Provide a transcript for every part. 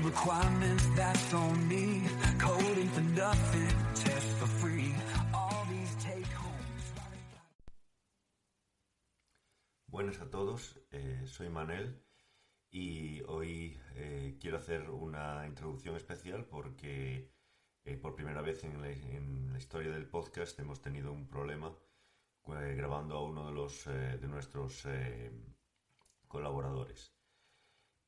requirements, that's on me. Coding for nothing, test for free. All these take homes. Buenas a todos, soy Manel y hoy quiero hacer una introducción especial porque por primera vez en la historia del podcast hemos tenido un problema grabando a uno de nuestros colaboradores.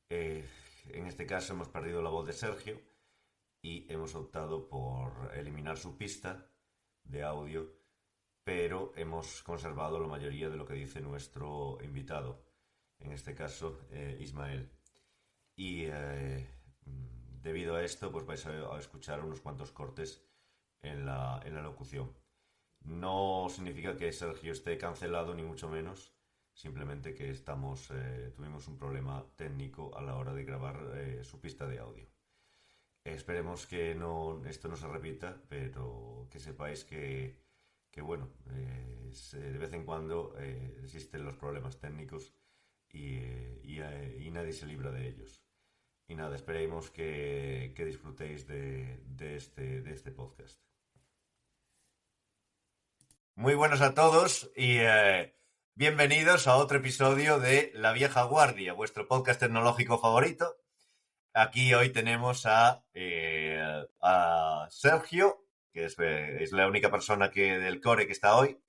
En este caso hemos perdido la voz de Sergio y hemos optado por eliminar su pista de audio, pero hemos conservado la mayoría de lo que dice nuestro invitado, en este caso Ismael. Y debido a esto, pues vais a escuchar unos cuantos cortes en la locución. No significa que Sergio esté cancelado, ni mucho menos, simplemente que tuvimos un problema técnico a la hora de grabar su pista de audio. Esperemos que esto no se repita, pero que sepáis que bueno, de vez en cuando existen los problemas técnicos y nadie se libra de ellos. Y nada, esperemos que disfrutéis de este podcast. Muy buenos a todos y bienvenidos a otro episodio de La Vieja Guardia, vuestro podcast tecnológico favorito. Aquí hoy tenemos a Sergio, que es la única persona del core que está hoy,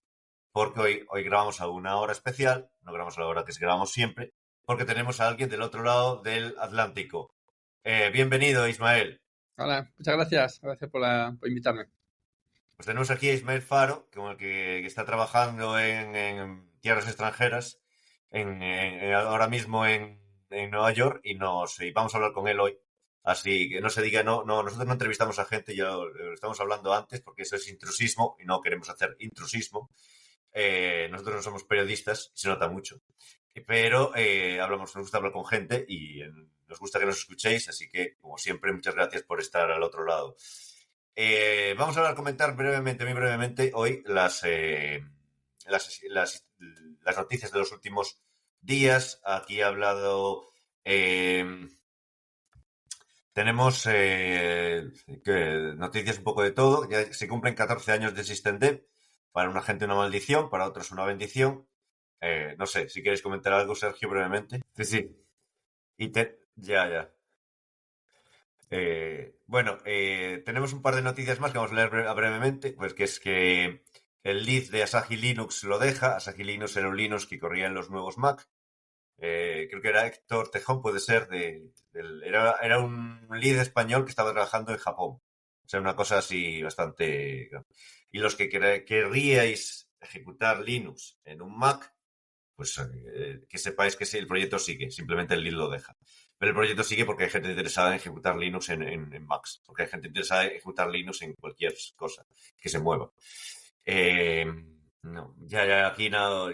porque hoy grabamos a una hora especial, no grabamos a la hora que grabamos siempre, porque tenemos a alguien del otro lado del Atlántico. Bienvenido, Ismael. Hola, muchas gracias. Gracias por invitarme. Pues tenemos aquí a Ismael Faro, que está trabajando en tierras extranjeras, ahora mismo en Nueva York, y vamos a hablar con él hoy. Así que no se diga, nosotros no entrevistamos a gente, ya lo estamos hablando antes, porque eso es intrusismo y no queremos hacer intrusismo. Nosotros no somos periodistas, se nota mucho, pero nos gusta hablar con gente y nos gusta que nos escuchéis, así que, como siempre, muchas gracias por estar al otro lado. Vamos a comentar muy brevemente, hoy las noticias de los últimos días. Aquí ha hablado... tenemos noticias un poco de todo. Ya se cumplen 14 años de SystemDev. Para una gente una maldición, para otros una bendición. No sé, si quieres comentar algo, Sergio, brevemente. Sí. Ya. Bueno, tenemos un par de noticias más que vamos a leer brevemente, pues que es que el lead de Asahi Linux lo deja. Asahi Linux era un Linux que corría en los nuevos Mac. Creo que era Héctor Tejón, puede ser, era un lead español que estaba trabajando en Japón. O sea, una cosa así bastante... Y los que querríais ejecutar Linux en un Mac, pues que sepáis que el proyecto sigue, simplemente el lead lo deja. Pero el proyecto sigue porque hay gente interesada en ejecutar Linux en Macs, porque hay gente interesada en ejecutar Linux en cualquier cosa que se mueva. No, ya aquí no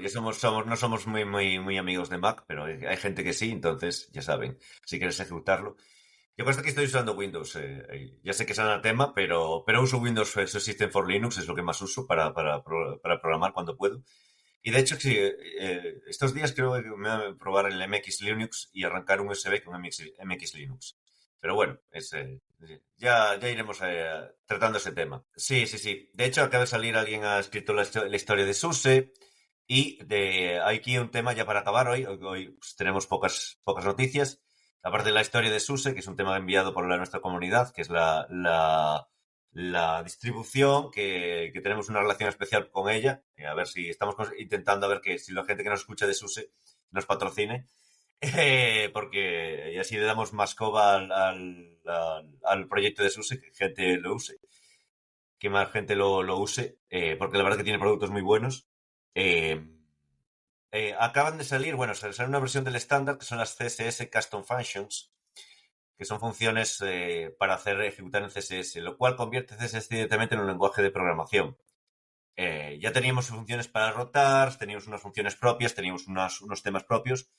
somos muy amigos de Mac, pero hay gente que sí, entonces ya saben, si quieres ejecutarlo. Yo consta que estoy usando Windows, ya sé que es anatema, pero uso Windows System for Linux, es lo que más uso para programar cuando puedo. Y de hecho, sí, estos días creo que me voy a probar el MX Linux y arrancar un USB con MX Linux. Pero bueno, ya iremos tratando ese tema. Sí. De hecho, acaba de salir, alguien ha escrito la historia de SUSE y hay aquí un tema ya para acabar hoy. Hoy pues, tenemos pocas noticias. Aparte de la historia de SUSE, que es un tema enviado por nuestra comunidad, que es la distribución, que tenemos una relación especial con ella. A ver si estamos intentando a ver si la gente que nos escucha de SUSE nos patrocine. Porque y así le damos más coba al proyecto de SUSE, que gente lo use, que más gente lo use, porque la verdad que tiene productos muy buenos. Acaban de salir, sale una versión del estándar que son las CSS Custom Functions, que son funciones para ejecutar en CSS, lo cual convierte CSS directamente en un lenguaje de programación. Ya teníamos funciones para rotar, teníamos unas funciones propias, teníamos unos temas propios,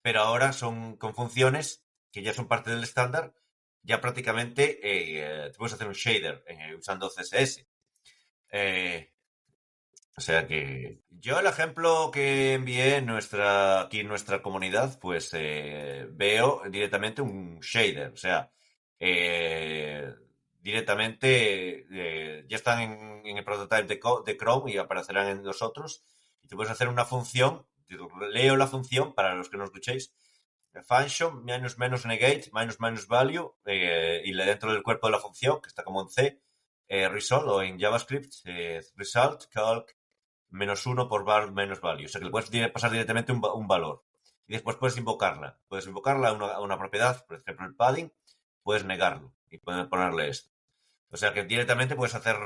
pero ahora son con funciones que ya son parte del estándar. Ya prácticamente te puedes hacer un shader usando CSS. O sea que yo el ejemplo que envié aquí en nuestra comunidad, pues veo directamente un shader. O sea, directamente ya están en el prototype de Chrome y aparecerán en nosotros. Y tú puedes hacer una función, leo la función para los que no escuchéis, function menos negate menos value, y dentro del cuerpo de la función, que está como en C, result, o en JavaScript, result calc -1 por var menos value. O sea que le puedes pasar directamente un valor. Y después puedes invocarla. Puedes invocarla a una propiedad, por ejemplo el padding, puedes negarlo y puedes ponerle esto. O sea que directamente puedes hacer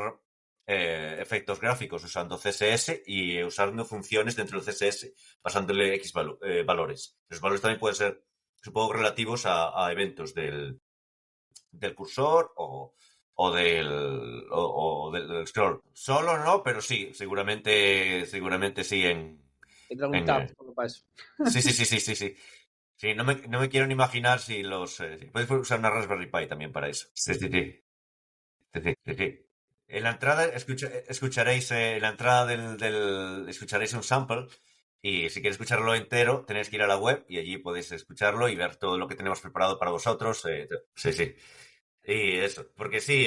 efectos gráficos usando CSS y usando funciones dentro del CSS pasándole X valores. Los valores también pueden ser, supongo, relativos a eventos del cursor del scroll. Solo no, pero sí, seguramente sí Te traigo un en, tab solo para eso. sí, sí, sí, sí, sí, sí. Sí, no me quiero ni imaginar si puedes usar una Raspberry Pi también para eso. Sí, sí, sí. Sí, sí, sí, sí. En la entrada escucharéis, en la entrada escucharéis un sample, y si queréis escucharlo entero tenéis que ir a la web y allí podéis escucharlo y ver todo lo que tenemos preparado para vosotros. Sí, sí. Y eso, porque sí,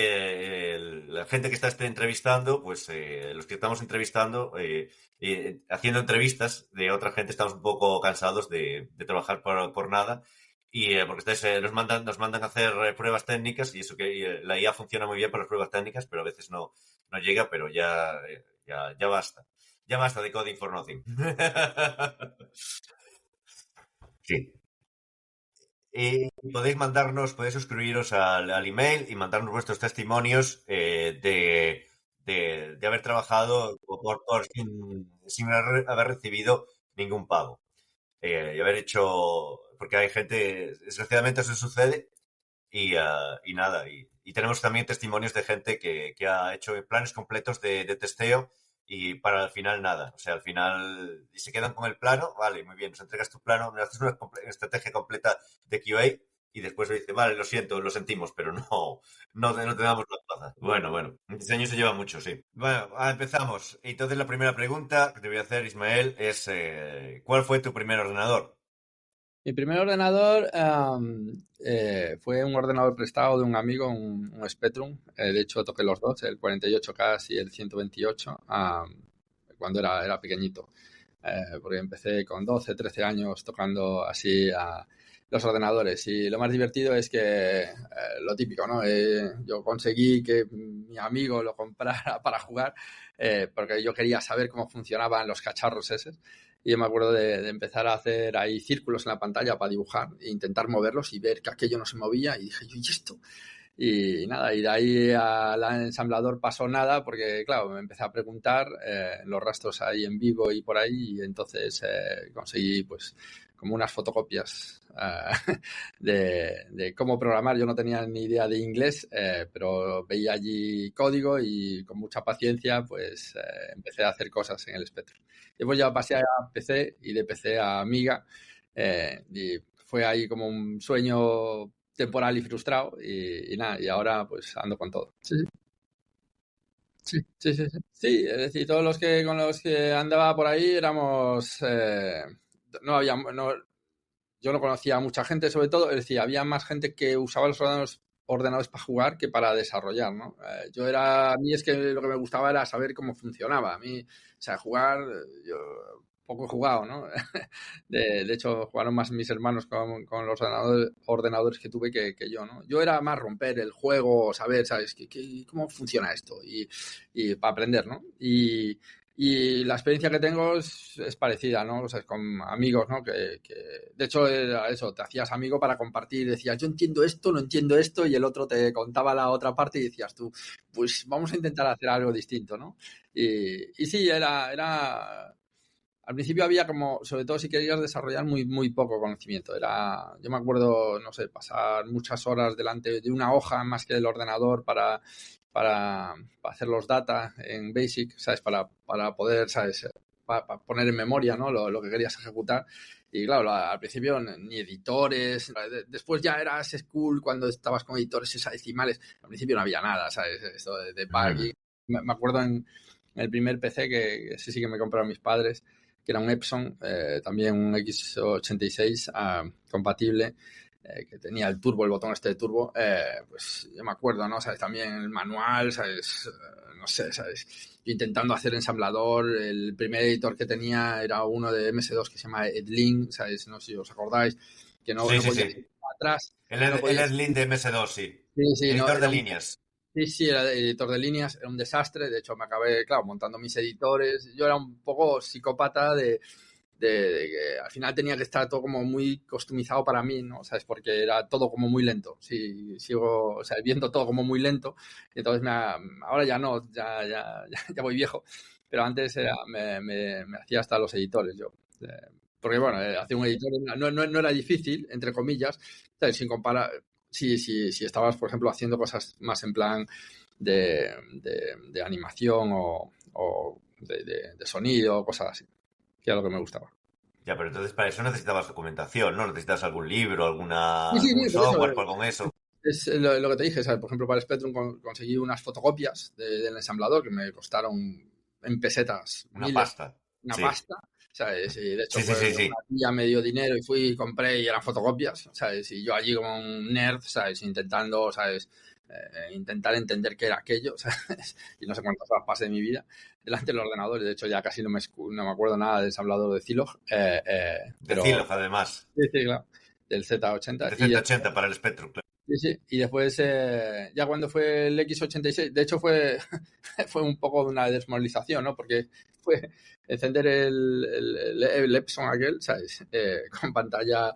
la gente que está entrevistando, pues los que estamos entrevistando, haciendo entrevistas de otra gente, estamos un poco cansados de trabajar por nada. Y porque nos mandan a hacer pruebas técnicas, y eso que la IA funciona muy bien para las pruebas técnicas, pero a veces no llega, pero ya basta. Ya basta de coding for nothing. Sí. Y podéis suscribiros al email y mandarnos vuestros testimonios de haber trabajado sin haber recibido ningún pago. Y haber hecho, porque hay gente, desgraciadamente eso sucede, y nada, y tenemos también testimonios de gente que ha hecho planes completos de testeo y para al final nada. O sea, al final y se quedan con el plano, vale, muy bien, nos entregas tu plano, nos haces una estrategia completa de QA y después dice, vale, lo siento, lo sentimos, pero no te damos la plaza. Bueno, un diseño se lleva mucho, sí. Bueno, empezamos. Entonces la primera pregunta que te voy a hacer, Ismael, es ¿cuál fue tu primer ordenador? Mi primer ordenador fue un ordenador prestado de un amigo, un Spectrum. De hecho, toqué los dos, el 48K y el 128, cuando era pequeñito. Porque empecé con 12, 13 años tocando así a los ordenadores. Y lo más divertido es que lo típico, ¿no? Yo conseguí que mi amigo lo comprara para jugar, porque yo quería saber cómo funcionaban los cacharros esos. Y yo me acuerdo de empezar a hacer ahí círculos en la pantalla para dibujar e intentar moverlos y ver que aquello no se movía. Y dije, ¿y esto? Y nada, y de ahí al ensamblador pasó nada, porque claro, me empecé a preguntar los rastros ahí en vivo y por ahí, y entonces conseguí pues como unas fotocopias de cómo programar. Yo no tenía ni idea de inglés, pero veía allí código y con mucha paciencia pues empecé a hacer cosas en el Spectrum. Después ya pasé a PC y de PC a Amiga, y fue ahí como un sueño temporal y frustrado, y nada, y ahora pues ando con todo. Sí, sí, sí, sí, sí. Sí, es decir, todos los que con los que andaba por ahí éramos, no había, no, yo no conocía a mucha gente, sobre todo, es decir, había más gente que usaba los ordenadores para jugar que para desarrollar, ¿no? A mí es que lo que me gustaba era saber cómo funcionaba. A mí, o sea, jugar, yo poco he jugado, ¿no? De hecho, jugaron más mis hermanos con los ordenadores que tuve que yo, ¿no? Yo era más romper el juego, saber, ¿sabes? ¿Cómo funciona esto? Y para aprender, ¿no? Y la experiencia que tengo es parecida, ¿no? O sea, con amigos, ¿no? De hecho, era eso, te hacías amigo para compartir, decías, yo entiendo esto, no entiendo esto, y el otro te contaba la otra parte y decías tú, pues vamos a intentar hacer algo distinto, ¿no? Y sí, al principio había como, sobre todo si querías desarrollar muy poco conocimiento. Yo me acuerdo, no sé, pasar muchas horas delante de una hoja más que del ordenador para hacer los data en BASIC, ¿sabes? Para poder, ¿sabes? Para poner en memoria, ¿no? Lo que querías ejecutar. Y claro, al principio ni editores, después ya eras cool cuando estabas con editores hexadecimales. Al principio no había nada, ¿sabes? Esto de debugging. Me acuerdo en el primer PC que sí que me compraron mis padres, que era un Epson, también un X86 compatible. que tenía el turbo, el botón este de turbo, pues yo me acuerdo, ¿no? ¿Sabes? También el manual, ¿sabes? No sé, ¿sabes? Yo intentando hacer ensamblador, el primer editor que tenía era uno de MS2 que se llama Edlin, ¿sabes? No sé si os acordáis, que no, Sí, no sí, podía sí. ir para atrás, no El podía... Erlin de MS2, sí. Sí, sí, no, Editor de era un... líneas. Sí, sí, era editor de líneas, era un desastre. De hecho, me acabé, claro, montando mis editores. Yo era un poco psicópata de que al final tenía que estar todo como muy customizado para mí, ¿no? ¿Sabes? Porque era todo como muy lento. Sí, sigo, o sea, viendo todo como muy lento. Y entonces ahora ya no, ya voy viejo. Pero antes me hacía hasta los editores yo. Eh, Porque bueno, hacer un editor no era difícil, entre comillas, ¿sabes? Sin comparar. Si estabas, por ejemplo, haciendo cosas más en plan de animación o de sonido, cosas así, que era lo que me gustaba. Ya, pero entonces para eso necesitabas documentación, ¿no? Necesitas algún libro, Sí, sí, algún sí, por eso software con eso. es lo que te dije, ¿sabes? Por ejemplo, para Spectrum conseguí unas fotocopias del ensamblador que me costaron en pesetas Una miles, pasta. una Sí. pasta, ¿sabes? Y de hecho Sí, sí, fue sí, una sí. tía me dio dinero y fui y compré y eran fotocopias, ¿sabes? Y yo allí como un nerd, ¿sabes? Intentando, ¿sabes? Intentar entender qué era aquello, ¿sabes? Y no sé cuántas horas pasé de mi vida delante del ordenador. Y de hecho ya casi no me acuerdo nada del ensamblador de Zilog, De pero Zilog, además. sí, sí, claro, del Z80. De Z80 para el Spectrum, claro. Sí, sí. Y después, ya cuando fue el X86, de hecho fue, fue un poco de una desmoralización, ¿no? Porque fue encender el Epson aquel, ¿sabes? Con pantalla,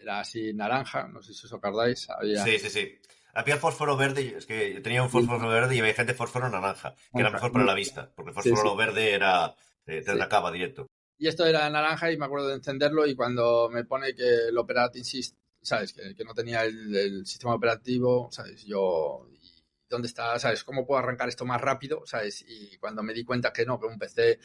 era así naranja, no sé si os acordáis, había... Sí, sí, sí. Había fósforo verde, es que yo tenía un fósforo verde y había gente fósforo naranja, que era mejor para la vista, porque el Sí, sí, fósforo verde era, te sí. atracaba directo. Y esto era naranja y me acuerdo de encenderlo y cuando me pone que el operating system, ¿sabes? Que no tenía el sistema operativo, ¿sabes? Yo, ¿dónde está? ¿Sabes? ¿Cómo puedo arrancar esto más rápido? ¿Sabes? Y cuando me di cuenta que no, que un PC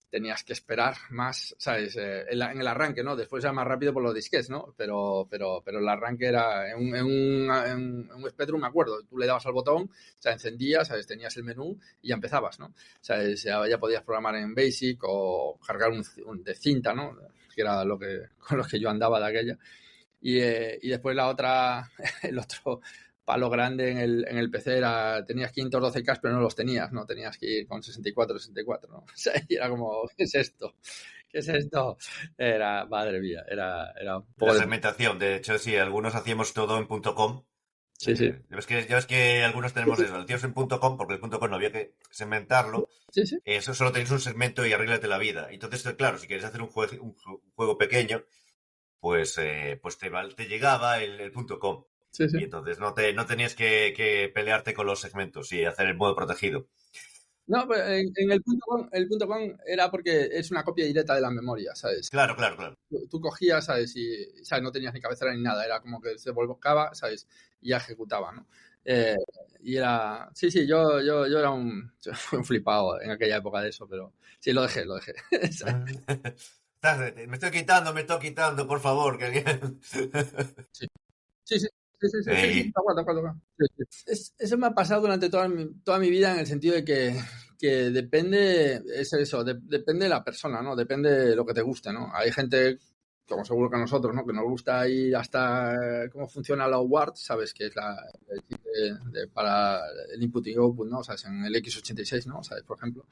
tenías que esperar más, ¿sabes? En el arranque, ¿no? Después era más rápido por los disquetes, ¿no? Pero el arranque era en un Spectrum, me acuerdo, tú le dabas al botón, o sea, encendías, ¿sabes? Tenías el menú y ya empezabas, ¿no? O sea, ya podías programar en Basic o cargar un de cinta, ¿no? Que era con los que yo andaba de aquella. Y después la otra, el otro palo grande en el PC era, tenías 512K, pero no los tenías, ¿no? Tenías que ir con 64, ¿no? O sea, y era como, ¿qué es esto? ¿Qué es esto? Era, madre mía, era un La poco de... segmentación, de hecho, sí, algunos hacíamos todo en .com. Sí, sí, Ya ves que algunos tenemos eso, el tío es en .com, porque el .com no había que segmentarlo. sí, sí, Eso solo tenéis un segmento y arréglate la vida. Entonces, claro, si quieres hacer un juego pequeño, pues te llegaba el .com. sí, Y sí. entonces no tenías que pelearte con los segmentos y hacer el modo protegido. No, pero en el punto com era porque es una copia directa de la memoria, ¿sabes? Claro, claro, claro. Tú cogías, ¿sabes? Y, ¿sabes? No tenías ni cabecera ni nada, era como que se volcaba, ¿sabes? Y ya ejecutaba, ¿no? Eh, y era... Sí, sí, yo era yo fui un flipado en aquella época de eso, pero sí, lo dejé. Me estoy quitando, por favor. Que alguien... Sí, sí, sí, sí, sí, sí, sí, Y, te acuerdo. Sí, sí. Eso me ha pasado durante toda mi vida en el sentido de que depende, es eso, depende de la persona, ¿no? Depende de lo que te guste, ¿no? Hay gente, como seguro que a nosotros, ¿no? Que nos gusta ir hasta cómo funciona la UART, ¿sabes? Que es el chip para el input y output, ¿no? O sea, es en el X86, ¿no? ¿Sabes? Por ejemplo,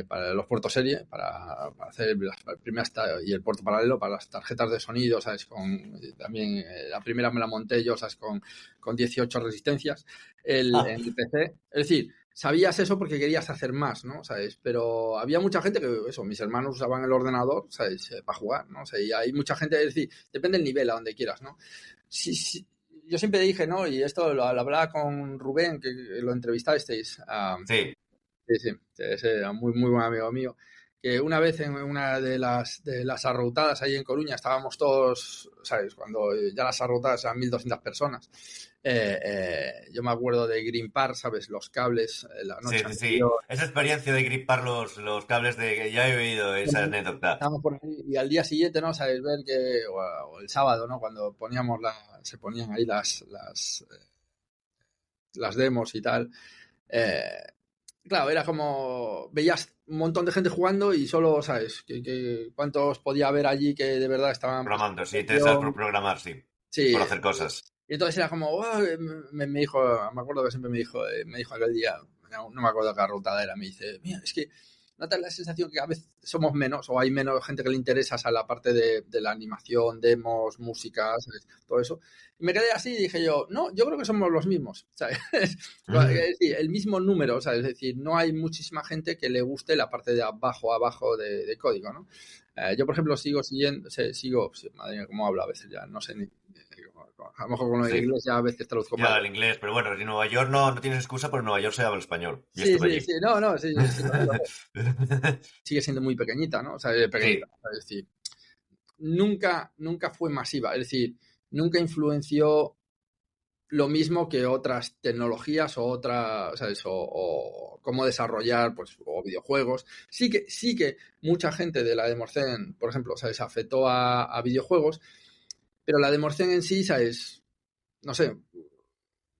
para los puertos serie, para hacer las primeras y el puerto paralelo para las tarjetas de sonido, ¿sabes? También la primera me la monté yo, ¿sabes? Con 18 resistencias en el PC. Es decir, sabías eso porque querías hacer más, ¿no? ¿Sabes? Pero había mucha gente que, eso, mis hermanos usaban el ordenador, ¿sabes? Para jugar, ¿no? O sea, y hay mucha gente, es decir, depende del nivel a donde quieras, ¿no? Sí, sí, yo siempre dije, ¿no? Y esto lo hablaba con Rubén, que lo entrevistasteis. sí. Sí, sí, ese era muy, muy buen amigo mío. Que una vez en una de las arroutadas ahí en Coruña estábamos todos, ¿sabes? Cuando ya las arroutadas eran 1.200 personas. Yo me acuerdo de Green Park, ¿sabes? Los cables la Sí, noche sí, sí. anterior. Esa experiencia de gripar los cables de... Ya he oído esa anécdota. Estábamos por ahí y al día siguiente, ¿no? Sabes ver que, o el sábado, ¿no? Cuando se ponían ahí las demos y tal. Eh, claro, era como, veías un montón de gente jugando y solo, ¿sabes? Cuántos podía haber allí que de verdad estaban Programando, prestando sí, te sabes por atención. programar, sí. Por Sí, hacer cosas. y entonces era como, "Guau", me dijo, me acuerdo que siempre me dijo aquel día, no me acuerdo qué rutada era, me dice, mira, es que ¿no te da la sensación que a veces somos menos o hay menos gente que le interesa a la parte de la animación, demos, música, ¿sabes? Todo eso? Y me quedé así y dije yo, no, yo creo que somos los mismos, ¿sabes? Es decir, el mismo número, ¿sabes? Es decir, no hay muchísima gente que le guste la parte de abajo, abajo de código, ¿no? Yo, por ejemplo, madre mía, cómo hablo a veces ya, no sé ni, a lo mejor con el Sí, inglés ya a veces traduzco mal. ya el inglés, pero bueno, en Nueva York no tienes excusa, porque en Nueva York se habla español. Yo Sí, estuve sí, sí, allí. no, no, sí, sí, lo sé. Sigue siendo muy pequeñita, ¿no? O sea, pequeñita, Sí, es decir, nunca fue masiva, es decir, nunca influenció lo mismo que otras tecnologías o otras, ¿sabes? O cómo desarrollar, pues, o videojuegos. Sí que mucha gente de la Demorcen, por ejemplo, ¿sabes? Afectó a videojuegos, pero la Demorcen en sí, ¿sabes? No sé,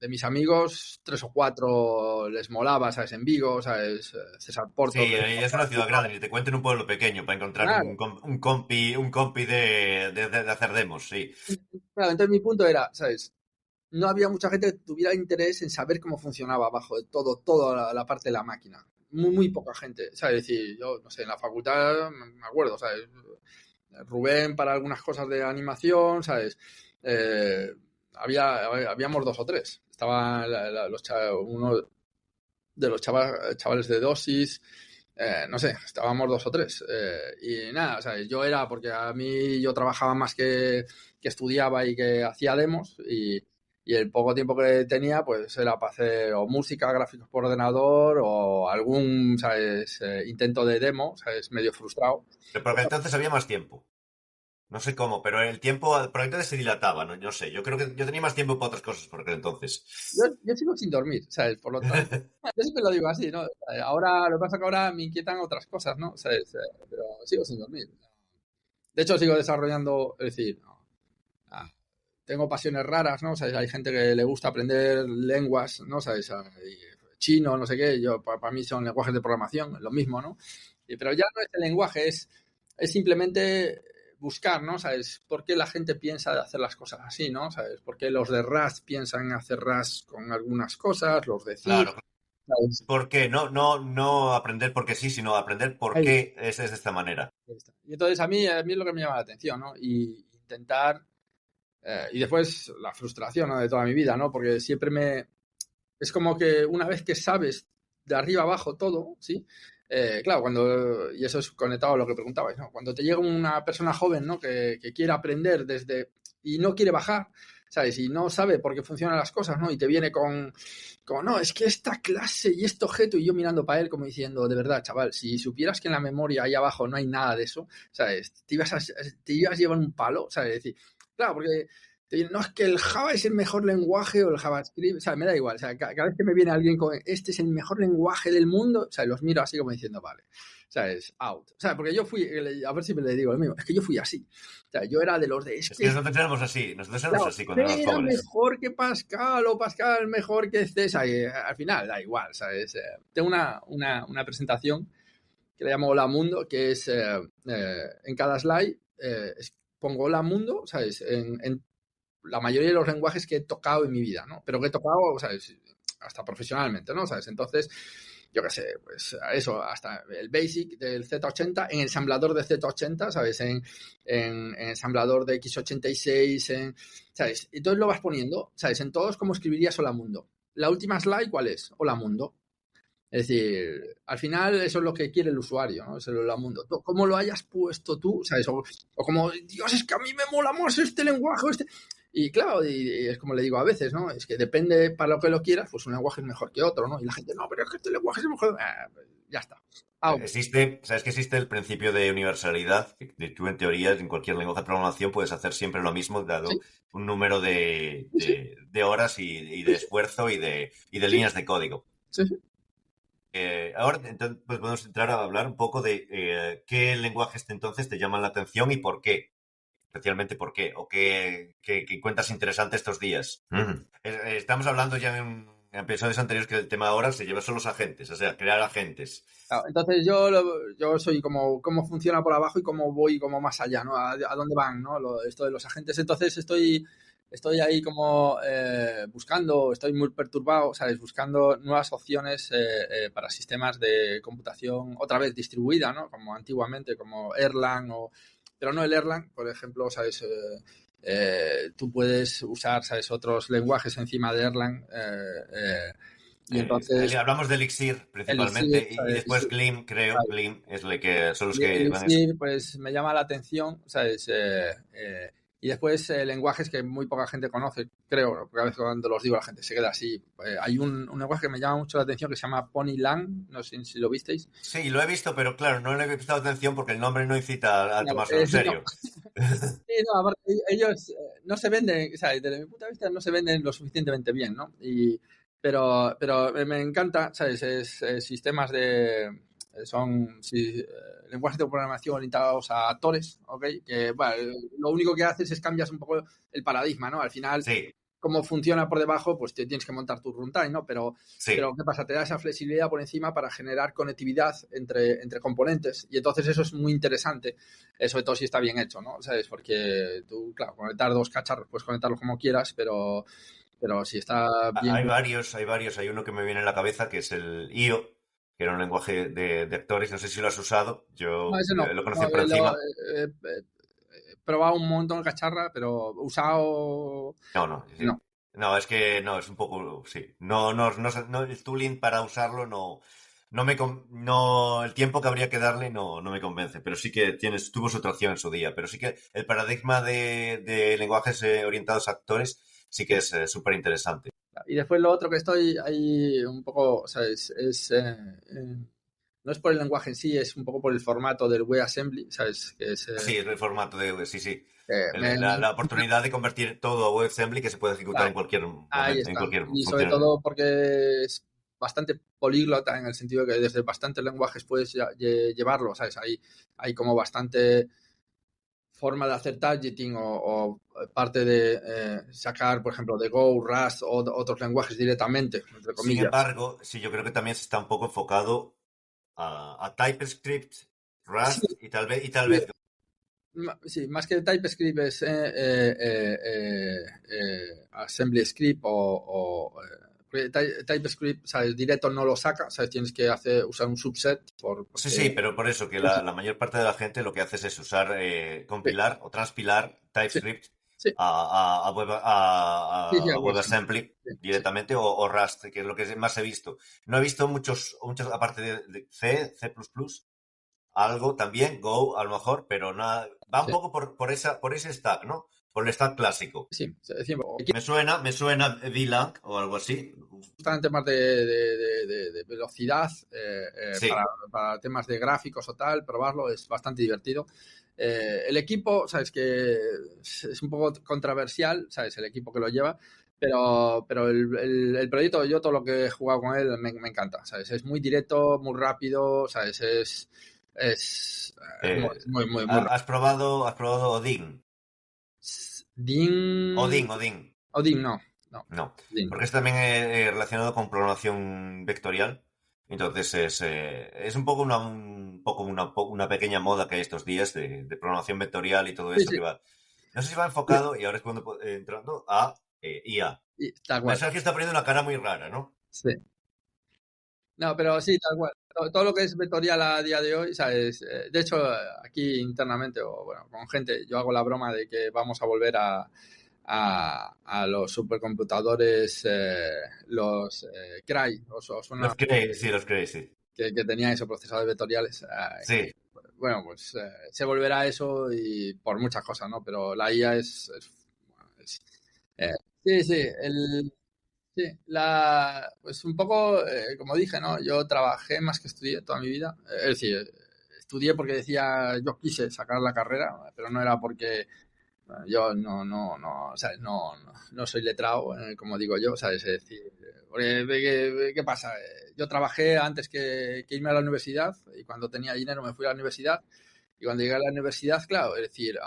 de mis amigos, 3 o 4 les molaba, ¿sabes? En Vigo, ¿sabes? César sí, Porto, que es una ciudad grande, ni te cuento en un pueblo pequeño para encontrar claro, un compi de hacer demos, sí. claro, entonces mi punto era, ¿sabes? No había mucha gente que tuviera interés en saber cómo funcionaba abajo de toda la parte de la máquina. Muy poca gente, ¿sabes? Es decir, yo, no sé, en la facultad me acuerdo, ¿sabes? Rubén para algunas cosas de animación, ¿sabes? Eh, habíamos 2 o 3. Estaba uno de los chavales de dosis, no sé, estábamos 2 o 3. Y nada, ¿sabes? Yo era, porque a mí yo trabajaba más que estudiaba y que hacía demos y el poco tiempo que tenía pues era para hacer o música, gráficos por ordenador o algún, ¿sabes? Intento de demo, ¿sabes? Medio frustrado. Pero porque entonces había más tiempo. No sé cómo, pero el tiempo probablemente se dilataba, ¿no? Yo sé, yo creo que yo tenía más tiempo para otras cosas por aquel entonces. Yo sigo sin dormir, ¿sabes? Por lo tanto, yo siempre lo digo así, ¿no? Ahora, lo que pasa es que ahora me inquietan otras cosas, ¿no? ¿Sabes? Pero sigo sin dormir. De hecho, sigo desarrollando, es decir, no, ah, tengo pasiones raras, ¿no? O sea, hay gente que le gusta aprender lenguas, ¿no? ¿Sabes? Chino, no sé qué, yo para mí son lenguajes de programación, lo mismo, ¿no? Pero ya no es el lenguaje, es simplemente buscar, ¿no? ¿Sabes? ¿Por qué la gente piensa de hacer las cosas así, ¿no? ¿Sabes? ¿Por qué los de RAS piensan en hacer RAS con algunas cosas, los de CIR, Claro, ¿sabes? ¿por qué? No aprender porque sí, sino aprender por Ahí qué es de esta manera. está. Y entonces a mí es lo que me llama la atención, ¿no? Y intentar y después la frustración, ¿no? De toda mi vida, ¿no? Porque siempre es como que una vez que sabes de arriba abajo todo, ¿sí? Claro, y eso es conectado a lo que preguntabais, ¿no? Cuando te llega una persona joven, ¿no? Que quiere aprender y no quiere bajar, ¿sabes? Y no sabe por qué funcionan las cosas, ¿no? Y te viene no, es que esta clase y este objeto, y yo mirando para él como diciendo, de verdad, chaval, si supieras que en la memoria ahí abajo no hay nada de eso, ¿sabes? Te ibas a llevar un palo, ¿sabes? Es decir, claro, porque no, es que el Java es el mejor lenguaje o el JavaScript, o sea, me da igual, o sea, cada vez que me viene alguien con este es el mejor lenguaje del mundo, o sea, los miro así como diciendo, vale, o sea, es out. O sea, porque yo fui, a ver si me le digo lo mismo, es que yo fui así. O sea, yo era de los de, es Es que, que nosotros éramos claro, así cuando éramos era jóvenes. mejor que Pascal o Pascal mejor que César, y al final da igual, ¿sabes? Tengo una presentación que le llamo Hola Mundo, que es en cada slide pongo Hola Mundo, ¿sabes? En la mayoría de los lenguajes que he tocado en mi vida, ¿no? Pero que he tocado, ¿sabes? Hasta profesionalmente, ¿no? ¿Sabes? Entonces, yo qué sé, pues eso, hasta el basic del Z80, en ensamblador de Z80, ¿sabes? En ensamblador de X86, ¿sabes? Entonces lo vas poniendo, ¿sabes? En todos, ¿cómo escribirías Hola Mundo? La última slide, ¿cuál es? Hola Mundo. Es decir, al final eso es lo que quiere el usuario, ¿no? Es el Hola Mundo. Cómo lo hayas puesto tú, ¿sabes? O como, Dios, es que a mí me mola más este lenguaje o este. Y claro, y es como le digo a veces, ¿no? Es que depende para lo que lo quieras, pues un lenguaje es mejor que otro, ¿no? Y la gente, no, pero es que este lenguaje es mejor. Pues ya está. Sabes que existe el principio de universalidad, que tú en teoría en cualquier lenguaje de programación puedes hacer siempre lo mismo dado Sí, un número sí, de horas y de esfuerzo y de sí, líneas de código. sí, sí. Ahora entonces, pues podemos entrar a hablar un poco de qué lenguajes entonces te llaman la atención y por qué, especialmente por qué, o qué encuentras interesante estos días. Estamos hablando ya en episodios anteriores que el tema ahora se lleva son los agentes, o sea, crear agentes. Claro, entonces yo soy como cómo funciona por abajo y cómo voy como más allá, ¿no? A dónde van, ¿no? Esto de los agentes. Entonces estoy ahí como buscando, estoy muy perturbado, ¿sabes? Buscando nuevas opciones para sistemas de computación, otra vez distribuida, ¿no? Como antiguamente, como Erlang pero no el Erlang, por ejemplo, ¿sabes? Tú puedes usar, ¿sabes? Otros lenguajes encima de Erlang y entonces Hablamos de Elixir Elixir, principalmente y ¿sabes? después Glim, creo. Glim es el que son los Y que van a... Elixir, pues me llama la atención, ¿sabes? Y después lenguajes que muy poca gente conoce, creo, porque a veces cuando los digo la gente se queda así. Hay un lenguaje que me llama mucho la atención que se llama Ponylang, no sé si lo visteis. Sí, lo he visto, pero claro, no le he prestado atención porque el nombre no incita a Claro, tomárselo en no. serio. Sí, no, aparte, ellos no se venden, o sea, desde mi punto de vista no se venden lo suficientemente bien, ¿no? Pero me encanta, ¿sabes? Sistemas son lenguajes de programación orientados a actores, ¿ok? Que, bueno, lo único que haces es cambias un poco el paradigma, ¿no? Al final, Sí, cómo funciona por debajo, pues te tienes que montar tu runtime, ¿no? Pero sí. ¿qué pasa? Te da esa flexibilidad por encima para generar conectividad entre componentes y entonces eso es muy interesante, sobre todo si está bien hecho, ¿no? ¿Sabes? Porque tú, claro, conectar dos cacharros, puedes conectarlos como quieras, pero si está bien... Hay varios, hay varios. Hay uno que me viene en la cabeza que es el IO, que era un lenguaje de actores. No sé si lo has usado. No, Yo ese no. lo conocí No, por encima. he probado un montón de cacharra, pero usado... No, no, sí. No. No, es que no, es un poco, sí. No, no, no, no, el tooling para usarlo no, no, el tiempo que habría que darle no me convence, pero sí que tuvo su atracción en su día, pero sí que el paradigma de lenguajes orientados a actores sí que es súper interesante. Y después lo otro que estoy ahí un poco, o sea, no es por el lenguaje en sí, es un poco por el formato del WebAssembly, ¿sabes? Que es, Sí, es el formato sí, sí. eh, me- La oportunidad de convertir todo a WebAssembly que se puede ejecutar claro, en cualquier ahí momento, en está. cualquier Y sobre función. todo porque es bastante políglota en el sentido de que desde bastantes lenguajes puedes llevarlo, ¿sabes? Hay como bastante forma de hacer targeting o parte de sacar, por ejemplo, de Go, Rust o otros lenguajes directamente, entre Sin comillas. embargo, sí, yo creo que también se está un poco enfocado a TypeScript, Sí, Rust y tal sí, vez sí, más que TypeScript es Assembly Script porque TypeScript, ¿sabes? Directo no lo saca, ¿sabes? Tienes que usar un subset sí, porque... sí, pero por eso que la mayor parte de la gente lo que hace es usar, Sí, compilar o transpilar sí, TypeScript sí, sí, sí, a algo así. WebAssembly Sí, sí. directamente o Rust, que es lo que más he visto. No he visto muchos aparte de C++, algo también, Go a lo mejor, pero nada, va un Sí, poco por ese stack, ¿no? Por el stack clásico. sí, sí, Me suena VLang o algo así. gustan temas de velocidad, Sí, para temas de gráficos o tal, probarlo es bastante divertido. El equipo, sabes que es un poco controversial, sabes, el equipo que lo lleva, pero el proyecto, yo todo lo que he jugado con él me encanta, sabes, es muy directo, muy rápido, sabes, es eh, muy rápido. ¿has probado Odin? Dean, Odin. Odin, no, no, No, Dean. porque es también relacionado con programación vectorial. Entonces es un poco una pequeña moda que hay estos días de programación vectorial y todo Sí, esto sí, que va. No sé si va enfocado, y ahora es cuando entrando, a IA. tal Pero cual. Sergio está poniendo una cara muy rara, ¿no? Sí. No, pero sí, tal cual. Todo lo que es vectorial a día de hoy, ¿sabes? De hecho, aquí internamente, o bueno, con gente, yo hago la broma de que vamos a volver a los supercomputadores, los Cray, os suena Los creéis, sí. que tenían esos procesadores vectoriales. Sí, Bueno, pues se volverá a eso y por muchas cosas, ¿no? Pero la IA es- eh, sí, sí, sí, pues un poco, como dije, ¿no? Yo trabajé más que estudié toda mi vida. Es decir, estudié porque decía, yo quise sacar la carrera, pero no era porque yo ¿sabes? No soy letrado, como digo yo, ¿sabes? Es decir, porque, ¿qué pasa? Yo trabajé antes que irme a la universidad y cuando tenía dinero me fui a la universidad y cuando llegué a la universidad, claro, es decir,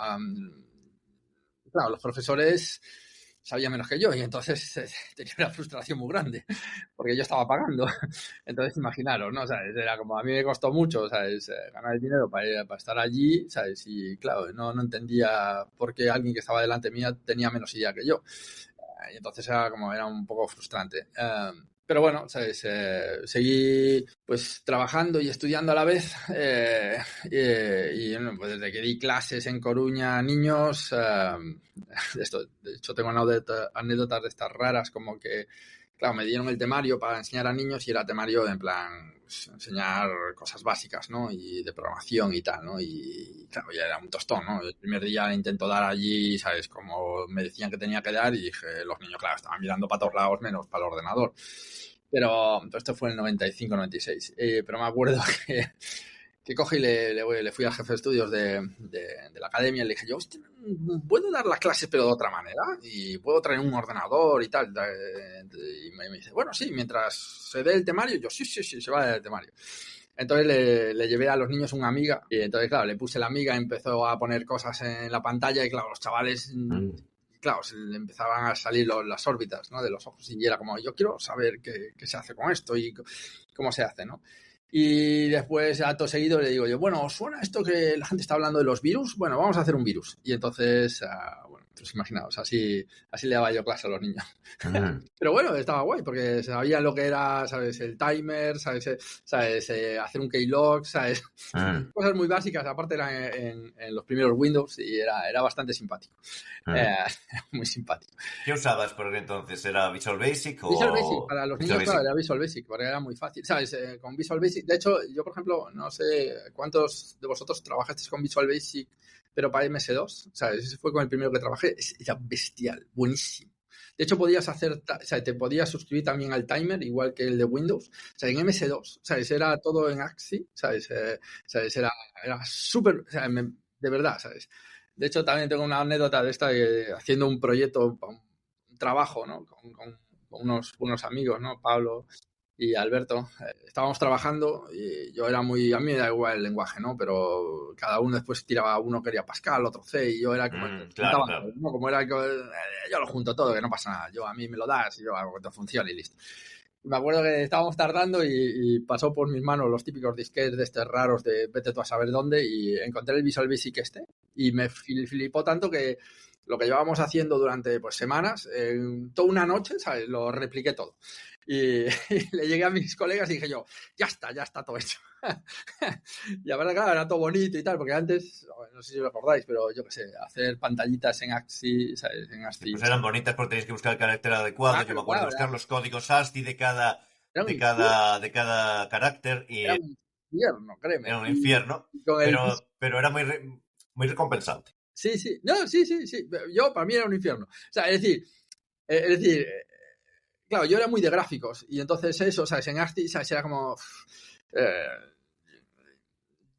claro, los profesores sabía menos que yo y entonces tenía una frustración muy grande porque yo estaba pagando. Entonces, imaginaros, ¿no? ¿Sabes? Era como a mí me costó mucho, ¿sabes? Ganar el dinero para estar allí, ¿sabes? Y claro, no entendía por qué alguien que estaba delante mía tenía menos idea que yo. Y entonces era un poco frustrante. Pero bueno, ¿sabes? Seguí pues trabajando y estudiando a la vez y bueno, pues desde que di clases en Coruña a niños, de hecho tengo anécdotas de estas raras como que, claro, me dieron el temario para enseñar a niños y era temario en plan pues, enseñar cosas básicas, ¿no? Y de programación y tal, ¿no? Y claro, ya era un tostón, ¿no? El primer día intento dar allí, ¿sabes? Como me decían que tenía que dar y dije, los niños, claro, estaban mirando para todos lados menos para el ordenador. Pero esto fue en el 95, 96. Pero me acuerdo que cogí y le fui al jefe de estudios de la academia y le dije yo, hostia, ¿puedo dar las clases pero de otra manera? Y puedo traer un ordenador y tal. Y me dice, bueno, sí, mientras se dé el temario. Yo, sí, se va a dar el temario. Entonces le llevé a los niños una amiga y entonces, claro, le puse la amiga, empezó a poner cosas en la pantalla y, claro, los chavales... Claro, se le empezaban a salir las órbitas, ¿no? De los ojos y era como, yo quiero saber qué se hace con esto y cómo se hace, ¿no? Y después, acto seguido, le digo yo, bueno, ¿os suena esto que la gente está hablando de los virus? Bueno, vamos a hacer un virus. Y entonces, bueno, pues imaginaos, así le daba yo clase a los niños. Pero bueno, estaba guay, porque sabían lo que era, ¿sabes? El timer, ¿sabes? Hacer un keylog, ¿sabes? Cosas muy básicas, aparte eran en los primeros Windows y era bastante simpático. Muy simpático. ¿Qué usabas por entonces? ¿Era Visual Basic o...? Visual Basic, para los Visual niños, Basic. claro, era Visual Basic, porque era muy fácil, ¿sabes? Con Visual Basic, de hecho, yo, por ejemplo, no sé cuántos de vosotros trabajasteis con Visual Basic, pero para MS2, ¿sabes? Ese fue con el primero que trabajé, era bestial, buenísimo. De hecho, podías hacer, o sea, te podías suscribir también al timer, igual que el de Windows. O sea, en MS2, ¿sabes? Era todo en AXI, ¿sabes? ¿Sabes? Era súper, o sea, de verdad, ¿sabes? De hecho, también tengo una anécdota de esta, haciendo un proyecto, un trabajo, ¿no? Con unos amigos, ¿no? Pablo y Alberto. Estábamos trabajando y yo era a mí me da igual el lenguaje, ¿no? Pero cada uno después tiraba, uno quería Pascal, otro C, y yo era como el que claro, juntaba todo, ¿no? Como era yo lo junto todo, que no pasa nada. Yo a mí me lo das y yo hago que todo funcione y listo. Me acuerdo que estábamos tardando y pasó por mis manos los típicos disquetes de estos raros de vete tú a saber dónde y encontré el Visual Basic y me flipó tanto que lo que llevábamos haciendo durante pues, semanas, toda una noche, ¿sabes? Lo repliqué todo. Y le llegué a mis colegas y dije yo, ya está todo hecho. Y la verdad, claro, era todo bonito y tal, porque antes, no sé si lo recordáis, pero yo qué sé, hacer pantallitas en AXI, ¿sabes? En ASCII. Pues eran bonitas porque tenéis que buscar el carácter adecuado. Claro, Yo me acuerdo de buscar los códigos ASCII de cada carácter y era un infierno, créeme. era un infierno, Con el... pero era muy recompensante. Sí. No, sí. Yo, para mí era un infierno. O sea, es decir, claro, yo era muy de gráficos y entonces eso, ¿sabes? En ASCII, ¿sabes? Era como...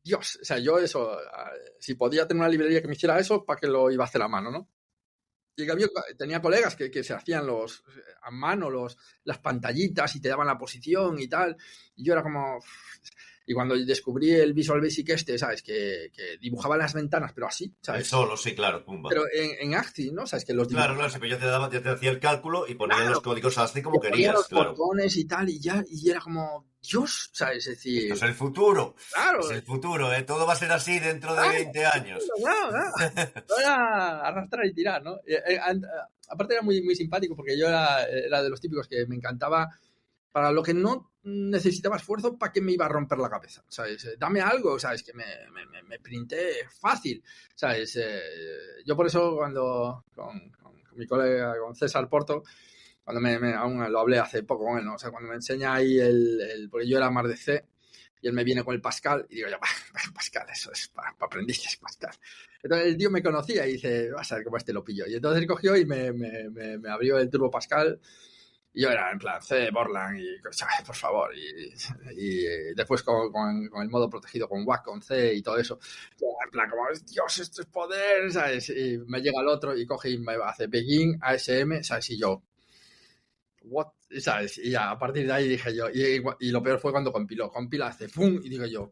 Dios, o sea, yo eso, si podía tener una librería que me hiciera eso, ¿para qué lo iba a hacer a mano, no? Y en cambio, tenía colegas que se hacían a mano las pantallitas y te daban la posición y tal. Y yo era como... Y cuando descubrí el Visual Basic ¿sabes? Que dibujaba las ventanas, pero así, ¿sabes? Solo, sí, claro, pumba. Pero en ASCII, ¿no? ¿Sabes? Que los claro, sí, pero ya te hacía el cálculo y ponía los códigos ASCII como querías, los claro. botones y tal, y era como, Dios, ¿sabes? Es decir... Esto es el futuro. Claro. Es el futuro, ¿eh? Todo va a ser así dentro de 20 años. Claro. Era arrastrar y tirar, ¿no? Aparte era muy, muy simpático porque yo era de los típicos que me encantaba para lo que no necesitaba esfuerzo, ¿para qué me iba a romper la cabeza? ¿Sabes? Dame algo, ¿sabes? Que me printé fácil, ¿sabes? Yo por eso cuando con mi colega, con César Porto, cuando aún lo hablé hace poco con él, ¿no? O sea, cuando me enseña ahí porque yo era más de C, y él me viene con el Pascal, y digo yo, Pascal, eso es para aprendices, Pascal. Entonces el tío me conocía y dice, vas a ver cómo lo pillo. Y entonces cogió y me abrió el Turbo Pascal, y yo era en plan C, Borland, y por favor, y después con el modo protegido, con WAC, con C y todo eso. En plan, como, Dios, esto es poder, ¿sabes? Y me llega el otro y coge y me hace Begin, ASM, ¿sabes? Y yo, what, ¿sabes? Y ya, a partir de ahí dije yo, y lo peor fue cuando compila, hace ¡pum! Y digo yo,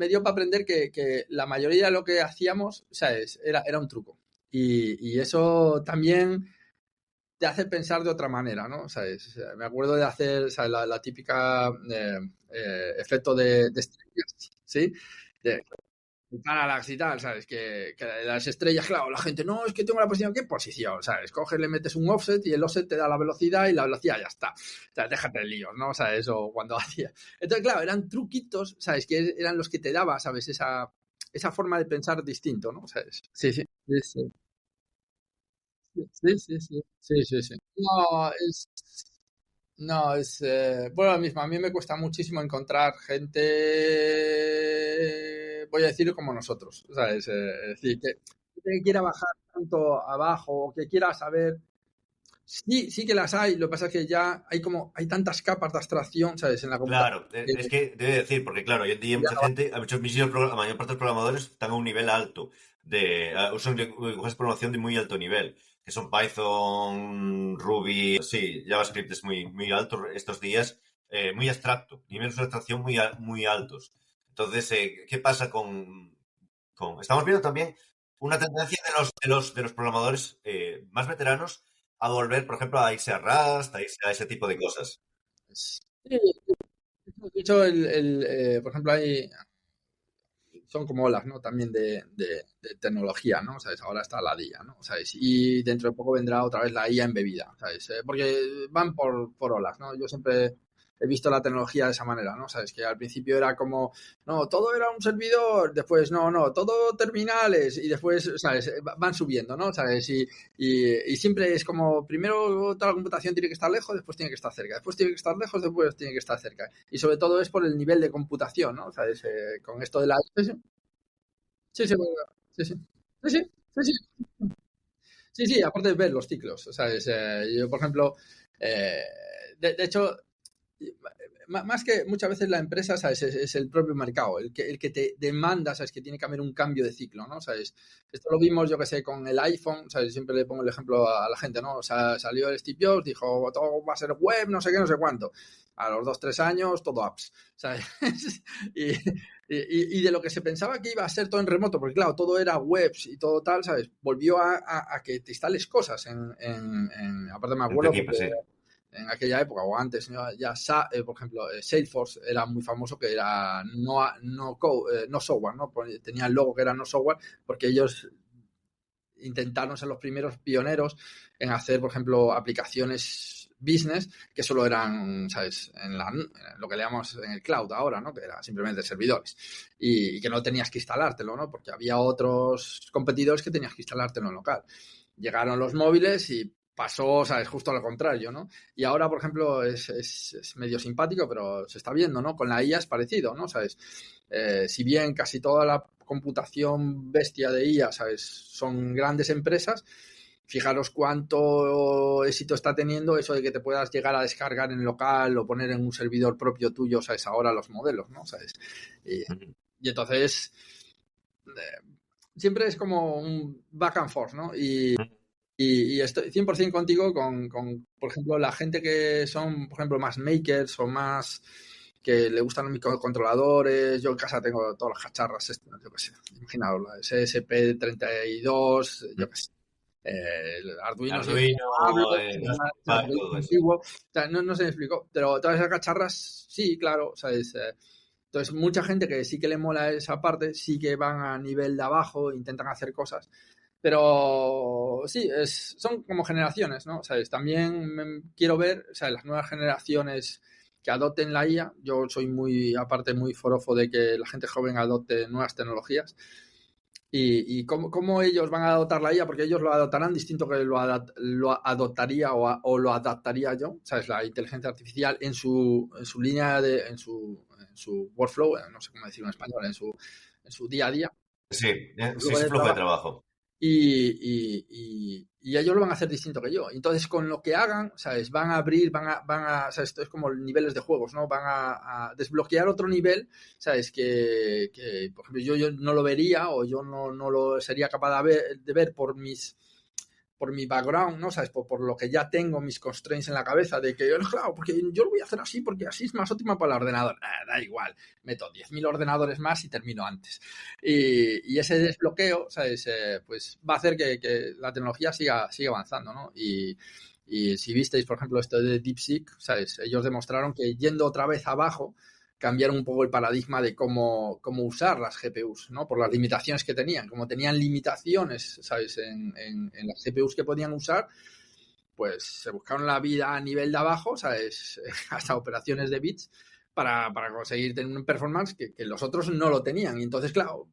me dio para aprender que la mayoría de lo que hacíamos, ¿sabes? Era un truco. Y eso también te hace pensar de otra manera, ¿no? ¿Sabes? O sea, me acuerdo de hacer, ¿sabes? La típica efecto de estrellas, ¿sí? De, Parallax y tal, ¿sabes? Que las estrellas, claro, la gente, no, es que tengo la posición, ¿qué posición? ¿Sabes? Coges, le metes un offset y el offset te da la velocidad y la velocidad ya está. O sea, déjate el lío, ¿no? ¿Sabes? O cuando hacía. Entonces, claro, eran truquitos, ¿sabes? Que eran los que te daba, ¿sabes? Esa forma de pensar distinto, ¿no? ¿Sabes? Sí, sí. Sí, sí. Sí, sí, sí. Sí, sí, sí. No, bueno, lo mismo, a mí me cuesta muchísimo encontrar gente, voy a decir, como nosotros, ¿sabes? Es decir, que quiera bajar tanto abajo o que quiera saber. Sí, sí que las hay, lo que pasa es que ya hay tantas capas de abstracción, ¿sabes? En la computación. Claro, es que debe decir, porque claro, hoy en día mucha gente, la mayor parte de los programadores están a un nivel alto, usan lenguajes de programación de muy alto nivel, que son Python, Ruby, sí, JavaScript es muy alto estos días, muy abstracto, niveles de abstracción muy altos. Entonces, ¿qué pasa Estamos viendo también una tendencia de los programadores más veteranos a volver, por ejemplo, a irse a Rust, a irse a ese tipo de cosas. Sí, de hecho, por ejemplo, son como olas, ¿no? También de tecnología, ¿no? ¿Sabes? Ahora está la IA, ¿no? ¿Sabes? Y dentro de poco vendrá otra vez la IA embebida, ¿sabes? Porque van por olas, ¿no? Yo siempre he visto la tecnología de esa manera, ¿no? ¿Sabes? Que al principio era como, no, todo era un servidor, después, no, todo terminales, y después, ¿sabes? Van subiendo, ¿no? ¿Sabes? Y siempre es como, primero toda la computación tiene que estar lejos, después tiene que estar cerca, después tiene que estar lejos, después tiene que estar cerca. Y sobre todo es por el nivel de computación, ¿no? ¿Sabes? Con esto de la. Sí, sí, bueno, sí, sí. Sí, sí, sí, sí. Sí, sí, aparte de ver los ciclos, ¿sabes? Yo, por ejemplo, eh, de hecho, más que muchas veces la empresa, ¿sabes? Es el propio mercado, el que te demanda, ¿sabes? Que tiene que haber un cambio de ciclo, ¿no? ¿Sabes? Esto lo vimos, yo que sé, con el iPhone, ¿sabes? Siempre le pongo el ejemplo a la gente, ¿no? O sea, salió el Steve Jobs, dijo, todo va a ser web, no sé qué, no sé cuánto. A los 2, 3 años, todo apps, ¿sabes? y, y de lo que se pensaba que iba a ser todo en remoto, porque claro, todo era webs y todo tal, ¿sabes? Volvió a que te instales cosas aparte me En tu acuerdo equipo, porque sí. en aquella época o antes, ¿no? Ya por ejemplo, Salesforce era muy famoso que era no software, ¿no? Tenía el logo que era no software porque ellos intentaron ser los primeros pioneros en hacer, por ejemplo, aplicaciones business que solo eran, ¿sabes? En lo que le llamamos en el cloud ahora, ¿no? Que era simplemente servidores y que no tenías que instalártelo, ¿no? Porque había otros competidores que tenías que instalártelo en local. Llegaron los móviles y pasó, ¿sabes? Justo al contrario, ¿no? Y ahora, por ejemplo, es medio simpático, pero se está viendo, ¿no? Con la IA es parecido, ¿no? ¿Sabes? Si bien casi toda la computación bestia de IA, ¿sabes? Son grandes empresas, fijaros cuánto éxito está teniendo eso de que te puedas llegar a descargar en local o poner en un servidor propio tuyo, ¿sabes? Ahora los modelos, ¿no? ¿Sabes? Y, Ujú. y entonces siempre es como un back and forth, ¿no? Y estoy 100% contigo por ejemplo, la gente que son, por ejemplo, más makers o más que le gustan los microcontroladores. Yo en casa tengo todas las cacharras, yo qué sé, imaginaos, la SSP32, yo qué sé. El Arduino sí es Pablo, Arduino, ¿sabes? Raspberry Pi, Porque es todo eso. antiguo. O sea, no se me explicó, pero todas esas cacharras, sí, claro, ¿sabes? Entonces, mucha gente que sí que le mola esa parte, sí que van a nivel de abajo, intentan hacer cosas, pero sí, son como generaciones, ¿no? ¿Sabes? También quiero ver, o sea, las nuevas generaciones que adopten la IA. Yo soy muy, aparte, muy forofo de que la gente joven adopte nuevas tecnologías. Y cómo ellos van a adoptar la IA, porque ellos lo adoptarán distinto que lo adoptaría o lo adaptaría yo, ¿sabes? La inteligencia artificial en su línea en su workflow, no sé cómo decirlo en español, en su día a día, Sí, sí, flujo es de flujo de trabajo trabajo. y ellos lo van a hacer distinto que yo. Entonces, con lo que hagan, ¿sabes? Van a abrir, ¿sabes? Esto es como niveles de juegos, ¿no? Van a desbloquear otro nivel, ¿sabes? Que, por ejemplo, yo no lo vería o yo no lo sería capaz de ver por por mi background, ¿no? ¿Sabes? Por lo que ya tengo, mis constraints en la cabeza, de que, claro, porque yo lo voy a hacer así, porque así es más óptimo para el ordenador. Da igual, meto 10.000 ordenadores más y termino antes. Y ese desbloqueo, ¿sabes? Pues va a hacer que la tecnología siga avanzando, ¿no? Y si visteis, por ejemplo, esto de DeepSeek, ¿sabes? Ellos demostraron que yendo otra vez abajo, cambiaron un poco el paradigma de cómo usar las GPUs, ¿no? Por las limitaciones que tenían. Como tenían limitaciones, ¿sabes? En las GPUs que podían usar, pues se buscaron la vida a nivel de abajo, ¿sabes? Hasta operaciones de bits para conseguir tener un performance que los otros no lo tenían. Y entonces, claro,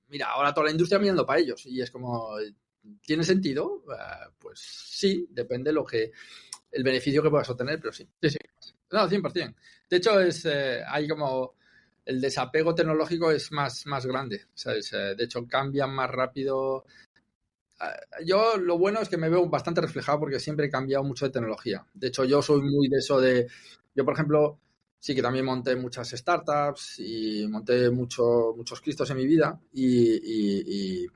mira, ahora toda la industria mirando para ellos. Y es como, ¿tiene sentido? Pues sí, depende el beneficio que puedas obtener, pero sí. Sí. No, 100%. De hecho, hay como el desapego tecnológico es más grande, ¿sabes? De hecho, cambian más rápido. Yo lo bueno es que me veo bastante reflejado porque siempre he cambiado mucho de tecnología. De hecho, yo soy muy de eso de... Yo, por ejemplo, sí que también monté muchas startups y monté muchos cristos en mi vida y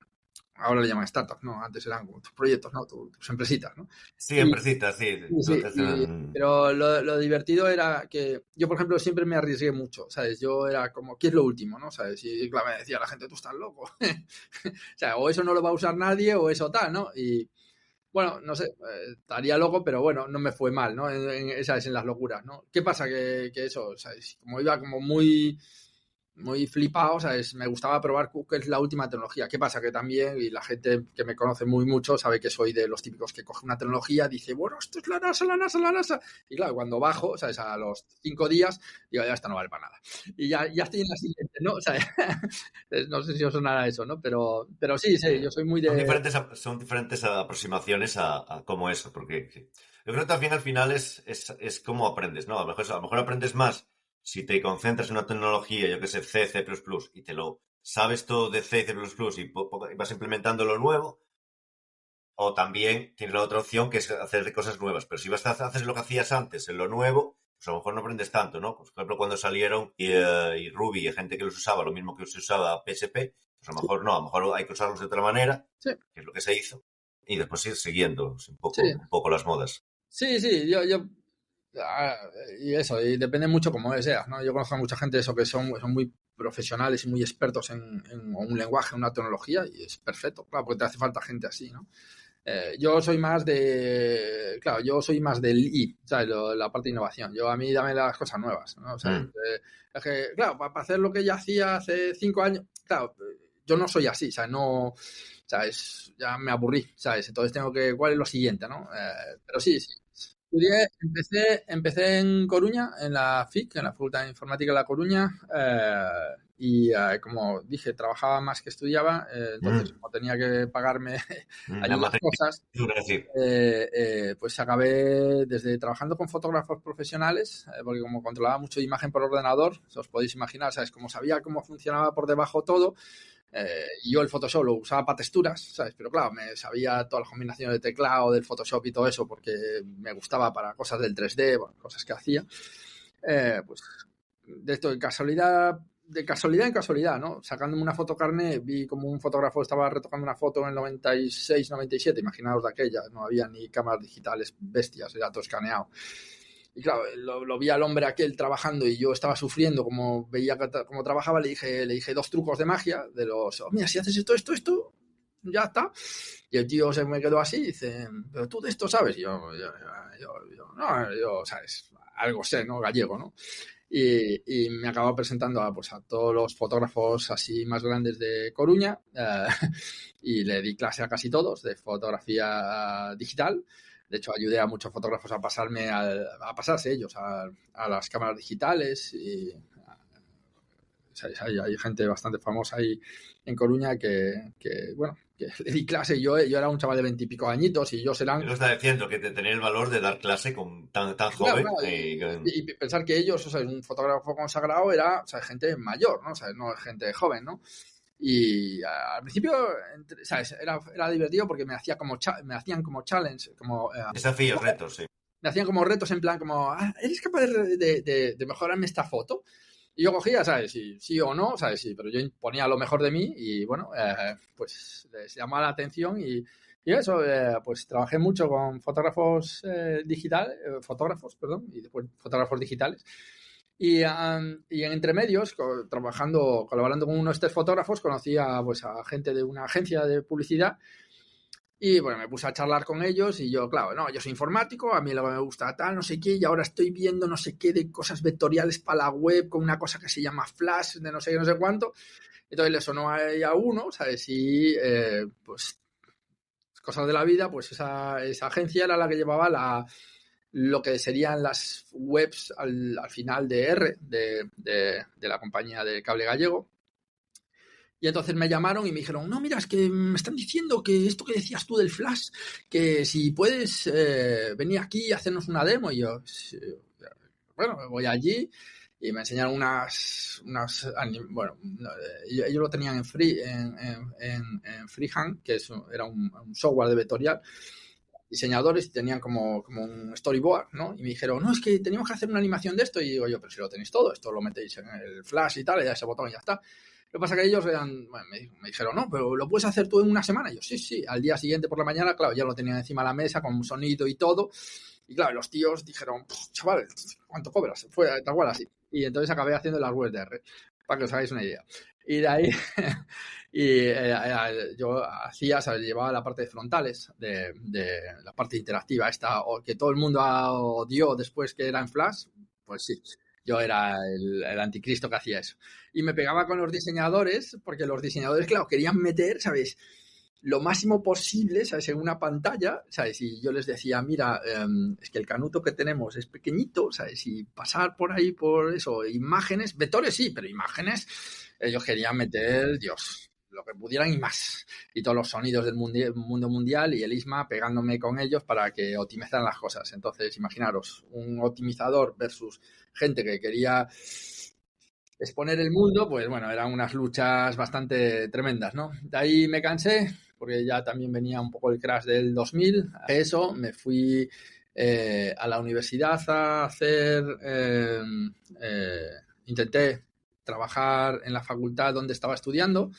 ahora le llaman startups, ¿no? Antes eran tus proyectos, ¿no? Tus empresitas, ¿no? Sí, empresitas, sí. Sí, pero lo divertido era que yo, por ejemplo, siempre me arriesgué mucho, ¿sabes? Yo era como, ¿qué es lo último, no? ¿Sabes? Y claro, me decía la gente, tú estás loco. O sea, o eso no lo va a usar nadie o eso tal, ¿no? Y bueno, no sé, estaría loco, pero bueno, no me fue mal, ¿no? ¿Sabes? En las locuras, ¿no? ¿Qué pasa? Que eso, ¿sabes? Como iba como muy flipado, ¿sabes? Me gustaba probar qué es la última tecnología. ¿Qué pasa? Que también, y la gente que me conoce muy mucho sabe que soy de los típicos que coge una tecnología, dice, bueno, esto es la NASA. Y claro, cuando bajo, ¿sabes? A los 5 días, digo, ya esta no vale para nada. Y ya estoy en la siguiente, ¿no? O sea, no sé si os sonará eso, ¿no? Pero sí, yo soy muy de... Son diferentes aproximaciones a cómo eso, porque yo creo que también al final es cómo aprendes, ¿no? A lo mejor aprendes más si te concentras en una tecnología, yo que sé, C, C++, y te lo sabes todo de C, C++, y vas implementando lo nuevo, o también tienes la otra opción que es hacer cosas nuevas. Pero si haces lo que hacías antes en lo nuevo, pues a lo mejor no aprendes tanto, ¿no? Pues, por ejemplo, cuando salieron y Ruby y gente que los usaba, lo mismo que se usaba PSP, pues a lo mejor no, a lo mejor hay que usarlos de otra manera, Sí. que es lo que se hizo, y después ir siguiendo Sí. un poco las modas. Sí, yo y eso, y depende mucho cómo seas, ¿no? Yo conozco a mucha gente eso que son muy profesionales y muy expertos en un lenguaje, una tecnología, y es perfecto, claro, porque te hace falta gente así, ¿no? Yo soy más claro, yo soy más del ¿sabes? La parte de innovación. A mí dame las cosas nuevas, ¿no? O sea, es que, claro, para hacer lo que ya hacía hace 5 años, claro, yo no soy así, ¿sabes? No, ¿sabes? Ya me aburrí, ¿sabes? Entonces ¿cuál es lo siguiente, ¿no? Pero sí. Empecé en Coruña, en la FIC, en la Facultad de Informática de La Coruña, y como dije, trabajaba más que estudiaba, entonces como tenía que pagarme allí las cosas, pues acabé desde trabajando con fotógrafos profesionales, porque como controlaba mucho de imagen por ordenador, os podéis imaginar, ¿sabes? Como sabía cómo funcionaba por debajo todo, y yo el Photoshop lo usaba para texturas, ¿sabes? Pero claro, me sabía todas las combinaciones de teclado, del Photoshop y todo eso, porque me gustaba para cosas del 3D, bueno, cosas que hacía. Pues de esto, de casualidad en casualidad, ¿no? Sacándome una foto carne, vi como un fotógrafo estaba retocando una foto en el 96, 97, imaginaos de aquella, no había ni cámaras digitales bestias, era todo escaneado. Y claro, lo vi al hombre aquel trabajando y yo estaba sufriendo como veía cómo trabajaba, le dije 2 trucos de magia de mira, si haces esto, ya está. Y el tío se me quedó así y dice, pero tú de esto sabes. Y yo, ¿sabes? Algo sé, ¿no? Gallego, ¿no? Y me acabó presentando a todos los fotógrafos así más grandes de Coruña y le di clase a casi todos de fotografía digital. De hecho, ayudé a muchos fotógrafos a pasarse ellos a las cámaras digitales y hay gente bastante famosa ahí en Coruña que bueno, que le di clase. Yo era un chaval de 20 y pico añitos y ellos eran... Eso está diciendo que tenía el valor de dar clase con tan joven. Claro, y pensar que ellos, o sea, un fotógrafo consagrado era, o sea, gente mayor, ¿no? O sea, no gente joven, ¿no? Y al principio, ¿sabes? Era divertido porque me hacían como challenge, como... Desafíos, retos, sí. Me hacían como retos en plan como, ¿eres capaz de mejorarme esta foto? Y yo cogía, ¿sabes? Sí o no, ¿sabes? Sí, pero yo ponía lo mejor de mí y, bueno, pues les llamaba la atención y Y eso, pues trabajé mucho con fotógrafos digitales, fotógrafos, perdón, y después fotógrafos digitales. Y en entremedios, colaborando con unos 3 fotógrafos, conocí pues, a gente de una agencia de publicidad. Y bueno, me puse a charlar con ellos y yo, claro, no, yo soy informático, a mí lo que me gusta tal, no sé qué, y ahora estoy viendo no sé qué de cosas vectoriales para la web con una cosa que se llama Flash, de no sé qué, no sé cuánto. Entonces le sonó a uno, ¿sabes? Y pues cosas de la vida, pues esa agencia era la que llevaba lo que serían las webs al final de R, de la compañía de cable gallego. Y entonces me llamaron y me dijeron, no, mira, es que me están diciendo que esto que decías tú del Flash, que si puedes venir aquí y hacernos una demo. Y yo, sí, bueno, voy allí y me enseñaron bueno, ellos lo tenían en Freehand, que era un software de vectorial, diseñadores, y tenían como un storyboard, ¿no? Y me dijeron, no, es que teníamos que hacer una animación de esto. Y digo yo, pero si lo tenéis todo, esto lo metéis en el Flash y tal, y ya ese botón y ya está. Lo que pasa es que ellos me dijeron, no, pero lo puedes hacer tú en una semana. Y yo, sí. Al día siguiente por la mañana, claro, ya lo tenían encima de la mesa con sonido y todo. Y claro, los tíos dijeron, chaval, ¿cuánto cobras? Fue tal cual así. Y entonces acabé haciendo las webs de R, para que os hagáis una idea. Y de ahí, yo hacía, ¿sabes? Llevaba la parte de frontales, de la parte interactiva, esta, que todo el mundo odió después que era en Flash, pues sí. Yo era el anticristo que hacía eso. Y me pegaba con los diseñadores, porque los diseñadores, claro, querían meter, ¿sabes?, lo máximo posible, ¿sabes?, en una pantalla, ¿sabes? Y yo les decía, mira, es que el canuto que tenemos es pequeñito, ¿sabes? Y pasar por ahí, por eso, imágenes, vectores sí, pero imágenes, ellos querían meter, Dios, lo que pudieran y más. Y todos los sonidos del mundo mundial y el ISMA pegándome con ellos para que optimizaran las cosas. Entonces, imaginaros, un optimizador versus gente que quería exponer el mundo, pues bueno, eran unas luchas bastante tremendas, ¿no? De ahí me cansé, porque ya también venía un poco el crash del 2000. Eso, me fui a la universidad a hacer... intenté trabajar en la facultad donde estaba estudiando,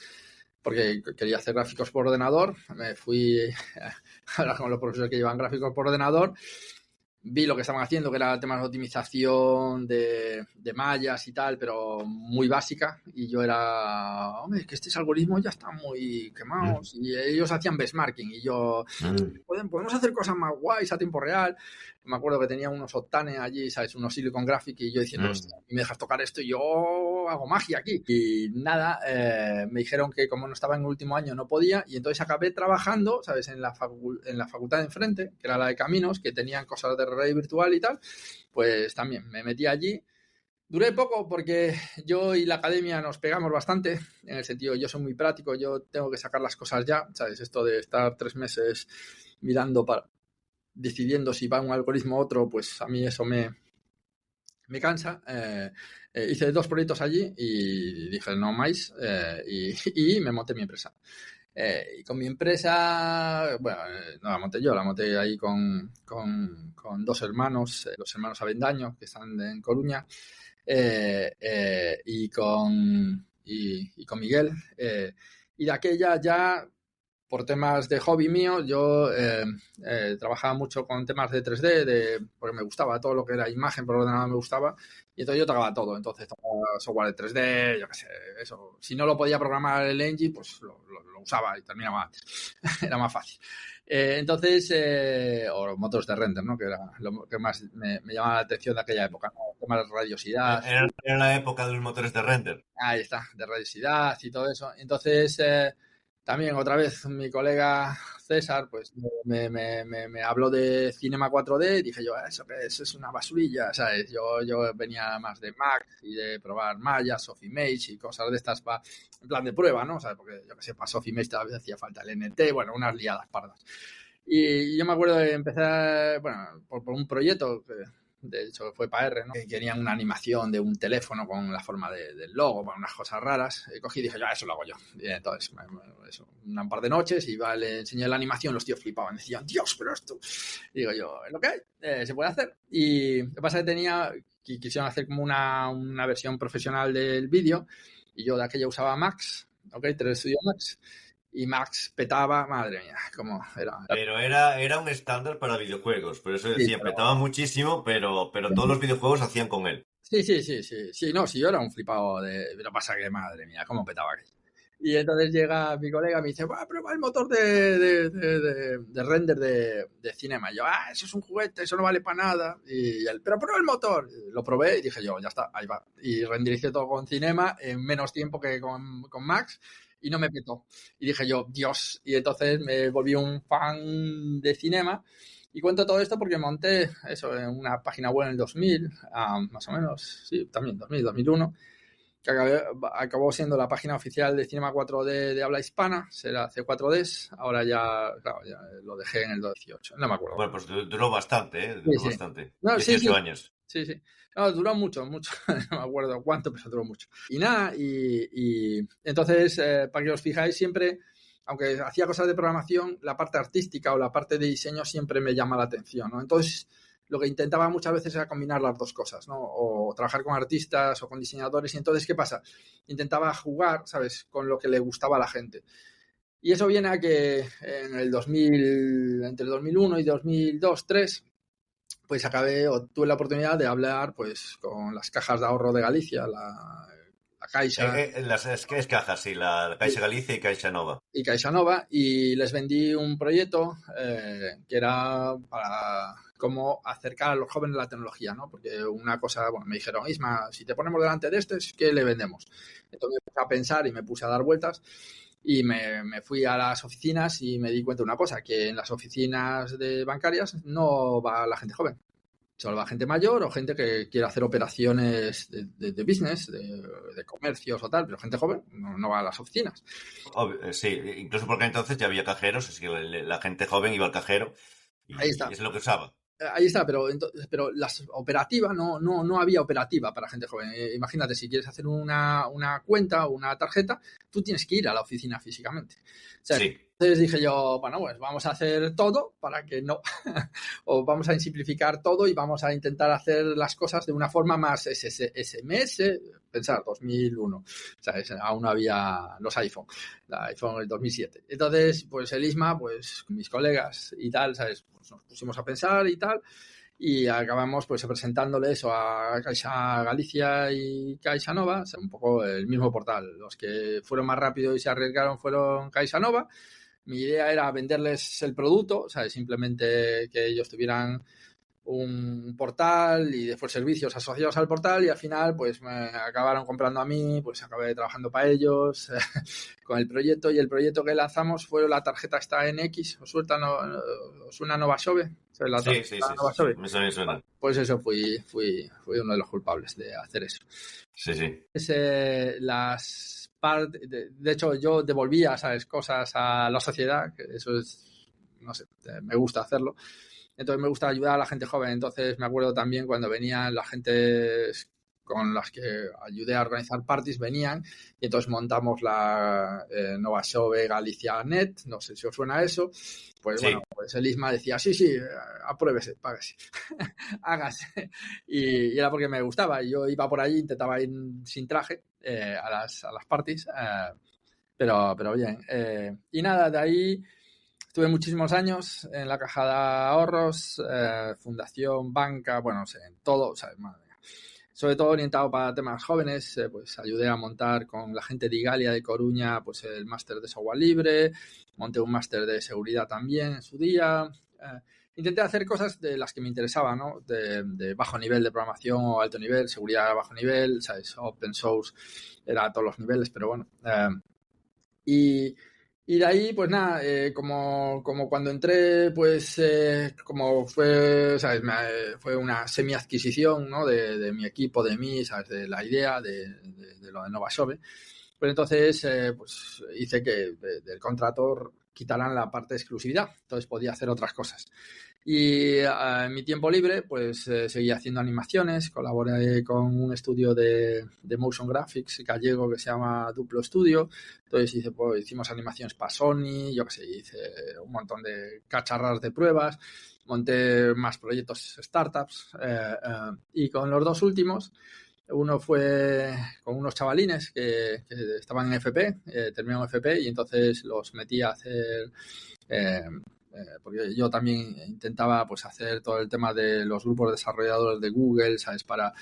porque quería hacer gráficos por ordenador. Me fui a hablar con los profesores que llevan gráficos por ordenador. Vi lo que estaban haciendo, que era temas de optimización de mallas y tal, pero muy básica. Y yo era, hombre, que estos algoritmos ya están muy quemados. Y ellos hacían benchmarking. Y yo, podemos hacer cosas más guays a tiempo real. Me acuerdo que tenía unos Octane allí, ¿sabes? Unos Silicon Graphic. Y yo diciendo, me dejas tocar esto y yo hago magia aquí. Y nada, me dijeron que como no estaba en el último año no podía. Y entonces acabé trabajando, ¿sabes? En la facultad de enfrente, que era la de Caminos, que tenían cosas de realidad virtual y tal. Pues también me metí allí. Duré poco porque yo y la academia nos pegamos bastante, en el sentido, yo soy muy práctico, yo tengo que sacar las cosas ya, ¿sabes? Esto de estar 3 meses mirando decidiendo si va un algoritmo u otro, pues a mí eso me cansa. Hice 2 proyectos allí y dije no más, y me monté mi empresa. Y con mi empresa, bueno, no la monté yo, la monté ahí con 2 hermanos, los hermanos Avendaño, que están en Coruña, y con Miguel. Y de aquella ya, por temas de hobby mío, yo trabajaba mucho con temas de 3D, porque me gustaba todo lo que era imagen por ordenador, me gustaba, y entonces yo tocaba todo. Entonces tocaba software de 3D, yo qué sé, eso. Si no lo podía programar el engine, pues lo usaba y terminaba antes. Era más fácil. Entonces, o motores de render, ¿no?, que era lo que más me llamaba la atención de aquella época, ¿no? Temas de radiosidad. Era la época de los motores de render. Ahí está, de radiosidad y todo eso. Entonces, también otra vez mi colega César pues me habló de Cinema 4D y dije yo, eso es una basurilla, ¿sabes? Yo venía más de Mac y de probar Maya, Sofimage y cosas de estas en plan de prueba, ¿no? ¿Sabes? Porque yo que sé, para Sofimage todavía hacía falta el NT, bueno, unas liadas pardas. Y yo me acuerdo de empezar, bueno, por un proyecto que de hecho fue para R, ¿no?, que querían una animación de un teléfono con la forma del logo, bueno, unas cosas raras. Y cogí y dije, ya, eso lo hago yo. Y entonces, eso, un par de noches, y le enseñé la animación, los tíos flipaban, decían, Dios, pero esto. Y digo yo, ¿es lo que hay? Se puede hacer. Y lo que pasa es que quisieron hacer como una versión profesional del vídeo, y yo de aquella usaba Max, ¿ok? 3D Studio Max. y Max petaba, madre mía, cómo era. Pero era un estándar para videojuegos, por eso Sí, decía, petaba muchísimo, pero todos los videojuegos hacían con él. sí, no, sí, yo era un flipado de... Lo pasa que, madre mía, cómo petaba aquello. Y entonces llega mi colega y me dice, va a probar el motor de render de Cinema. Y yo, eso es un juguete, eso no vale para nada. Y él, pero prueba el motor. Y lo probé y dije yo, ya está, ahí va. Y rendericé todo con Cinema en menos tiempo que con Max y no me petó. Y dije yo, Dios. Y entonces me volví un fan de Cinema. Y cuento todo esto porque monté eso en una página web en el 2000, más o menos, sí, también 2000, 2001, que acabó siendo la página oficial de Cinema 4D de habla hispana, será C4Ds, ahora ya, claro, ya lo dejé en el 2018, no me acuerdo. Bueno, pues duró bastante, ¿eh? Sí, Duró sí. bastante. No, 18 años. sí. No, duró mucho, mucho, no me acuerdo cuánto, pero duró mucho. Y nada, y entonces, para que os fijáis, siempre, aunque hacía cosas de programación, la parte artística o la parte de diseño siempre me llama la atención, ¿no? Entonces, lo que intentaba muchas veces era combinar las dos cosas, ¿no? O trabajar con artistas o con diseñadores. Y entonces, ¿qué pasa? Intentaba jugar, ¿sabes?, con lo que le gustaba a la gente. Y eso viene a que en el 2000, entre el 2001 y 2002, 2003, pues tuve la oportunidad de hablar pues con las cajas de ahorro de Galicia, la Caixa Es cajas, sí, la Caixa Galicia y Caixa Nova. y CaixaNova, y les vendí un proyecto que era para cómo acercar a los jóvenes a la tecnología, ¿no? Porque una cosa, bueno, me dijeron, Isma, si te ponemos delante de este, ¿qué le vendemos? Entonces me puse a pensar y me puse a dar vueltas y me fui a las oficinas y me di cuenta de una cosa, que en las oficinas bancarias no va la gente joven. Solo va gente mayor o gente que quiere hacer operaciones de business, de comercios o tal, pero gente joven no va a las oficinas. Sí, incluso porque entonces ya había cajeros, así que la gente joven iba al cajero Ahí y está. es lo que usaba. Ahí está, pero las operativas no había operativa para gente joven. Imagínate, si quieres hacer una cuenta o una tarjeta, tú tienes que ir a la oficina físicamente. O sea, Sí. entonces dije yo, bueno, pues vamos a hacer todo para que no, o vamos a simplificar todo y vamos a intentar hacer las cosas de una forma más SMS, pensar, 2001, ¿sabes? Aún no había los iPhone, el iPhone el 2007. Entonces, pues el ISMA, pues con mis colegas y tal, ¿sabes? Pues nos pusimos a pensar y tal, y acabamos pues presentándole eso a Caixa Galicia y CaixaNova, o sea, un poco el mismo portal. Los que fueron más rápido y se arriesgaron fueron CaixaNova. Mi idea era venderles el producto, o sea, simplemente que ellos tuvieran un portal y después servicios asociados al portal, y al final pues me acabaron comprando a mí, pues acabé trabajando para ellos con el proyecto, y el proyecto que lanzamos fue la tarjeta esta NX, ¿os suena Novasove? La Sí, tarjeta sí, Novasove. me suena. Pues eso, fui uno de los culpables de hacer eso. Sí. De hecho, yo devolvía, ¿sabes?, cosas a la sociedad, que eso es, no sé, me gusta hacerlo. Entonces me gusta ayudar a la gente joven. Entonces me acuerdo también cuando venían la gente con las que ayudé a organizar parties, venían, y entonces montamos la Novasove Galicia Net, no sé si os suena eso. Pues Sí. bueno, pues el Isma decía, sí, apruébese, págase, hágase. Y era porque me gustaba. Yo iba por allí, intentaba ir sin traje a las parties, pero bien. Y nada, de ahí estuve muchísimos años en la Caja de Ahorros, fundación, banca, bueno, no sé, en todo, ¿sabes? Madre mía. Sobre todo orientado para temas jóvenes, pues ayudé a montar con la gente de Igalia de Coruña pues el máster de software libre, monté un máster de seguridad también en su día. Intenté hacer cosas de las que me interesaban, ¿no? De bajo nivel de programación o alto nivel, seguridad a bajo nivel, ¿sabes? Open source era a todos los niveles, pero bueno. Y de ahí, pues nada, como cuando entré, pues como fue, ¿sabes? Fue una semi-adquisición, ¿no? De mi equipo, de mí, ¿sabes? De la idea de lo de Novasove. Pues entonces, pues hice que del contrato quitaran la parte de exclusividad. Entonces podía hacer otras cosas. Y en mi tiempo libre, pues seguí haciendo animaciones, colaboré con un estudio de motion graphics gallego que se llama Duplo Studio. Entonces hicimos animaciones para Sony, yo qué sé, hice un montón de cacharras de pruebas, monté más proyectos startups, y con los dos últimos Uno fue con unos chavalines que estaban en FP, terminaron FP y entonces los metí a hacer... porque yo también intentaba pues hacer todo el tema de los grupos desarrolladores de Google, ¿sabes? Para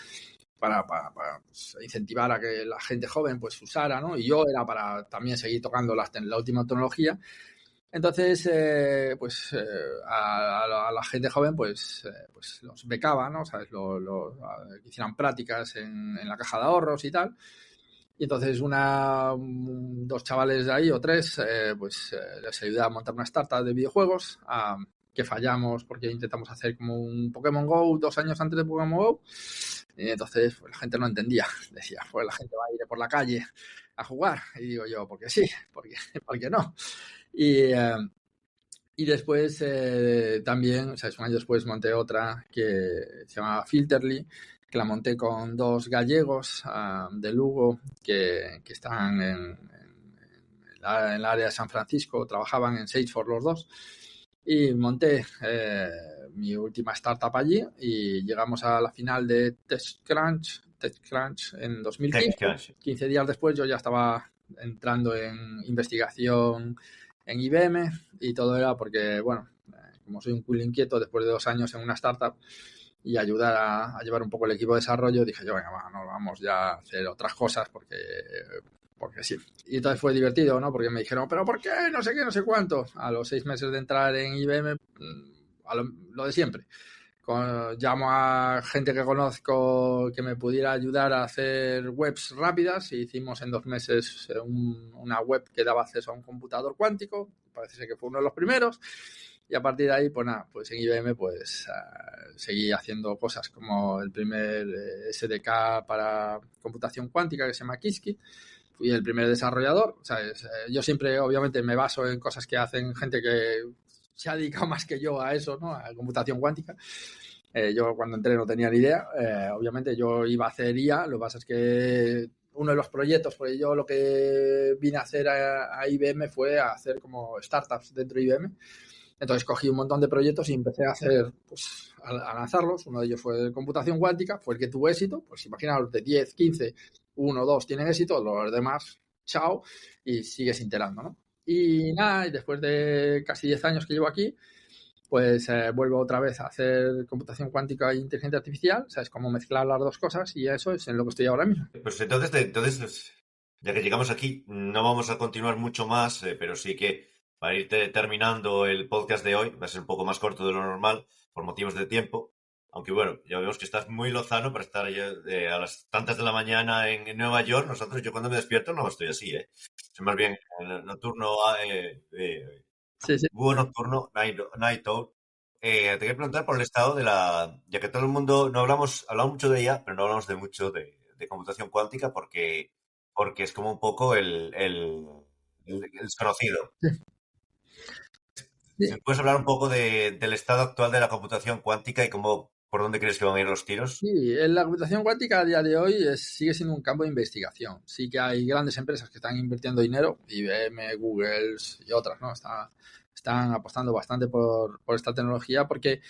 pues, incentivar a que la gente joven pues usara, ¿no? Y yo era para también seguir tocando la última tecnología. Entonces, a la gente joven, pues los becaba, ¿no? ¿Sabes? Que hicieran prácticas en la caja de ahorros y tal. Y entonces dos chavales de ahí o tres, les ayudé a montar una startup de videojuegos que fallamos porque intentamos hacer como un Pokémon Go 2 años antes de Pokémon Go. Y entonces pues, la gente no entendía. Decía, pues la gente va a ir por la calle a jugar. Y digo yo, porque sí, porque no. Y después también, ¿sabes? Un año después monté otra que se llamaba Filterly, que la monté con dos gallegos de Lugo que están en el área de San Francisco, trabajaban en Salesforce los dos. Y monté mi última startup allí y llegamos a la final de TechCrunch en 2015. TechCrunch. 15 días después yo ya estaba entrando en investigación en IBM y todo era porque, bueno, como soy un culo inquieto después de 2 años en una startup y ayudar a llevar un poco el equipo de desarrollo, dije yo, venga, no vamos ya a hacer otras cosas porque sí. Y entonces fue divertido, ¿no? Porque me dijeron, ¿pero por qué? No sé qué, no sé cuánto. A los 6 meses de entrar en IBM, lo de siempre. Llamo a gente que conozco que me pudiera ayudar a hacer webs rápidas y hicimos en 2 meses una web que daba acceso a un computador cuántico. Parece ser que fue uno de los primeros. Y a partir de ahí, pues nada, pues en IBM pues seguí haciendo cosas como el primer SDK para computación cuántica que se llama Qiskit. Fui el primer desarrollador, ¿sabes? Yo siempre, obviamente, me baso en cosas que hacen gente que se ha dedicado más que yo a eso, ¿no? A computación cuántica. Yo cuando entré no tenía ni idea. Obviamente yo iba a hacer IA, lo que pasa es que uno de los proyectos, porque yo lo que vine a hacer a IBM fue a hacer como startups dentro de IBM. Entonces cogí un montón de proyectos y empecé a hacer, pues, a lanzarlos. Uno de ellos fue computación cuántica, fue el que tuvo éxito. Pues imaginaos, de 10, 15, 1, 2 tienen éxito, los demás, chao, y sigues iterando, ¿no? Y nada, y después de casi 10 años que llevo aquí, pues vuelvo otra vez a hacer computación cuántica e inteligencia artificial, ¿sabes? Cómo mezclar las dos cosas y eso es en lo que estoy ahora mismo. Pues entonces, ya que llegamos aquí, no vamos a continuar mucho más, pero sí que para ir terminando el podcast de hoy, va a ser un poco más corto de lo normal, por motivos de tiempo. Aunque bueno, ya vemos que estás muy lozano para estar ya, a las tantas de la mañana en Nueva York. Yo cuando me despierto no estoy así, ¿eh? Soy más bien nocturno, Sí. búho nocturno, night owl. Te quería preguntar por el estado de ya que todo el mundo, no hablamos mucho de ella, pero no hablamos de mucho de computación cuántica porque es como un poco el desconocido. Sí. Si puedes hablar un poco del estado actual de la computación cuántica y por dónde crees que van a ir los tiros. Sí, en la computación cuántica a día de hoy sigue siendo un campo de investigación. Sí que hay grandes empresas que están invirtiendo dinero, IBM, Google y otras, ¿no? Están apostando bastante por esta tecnología porque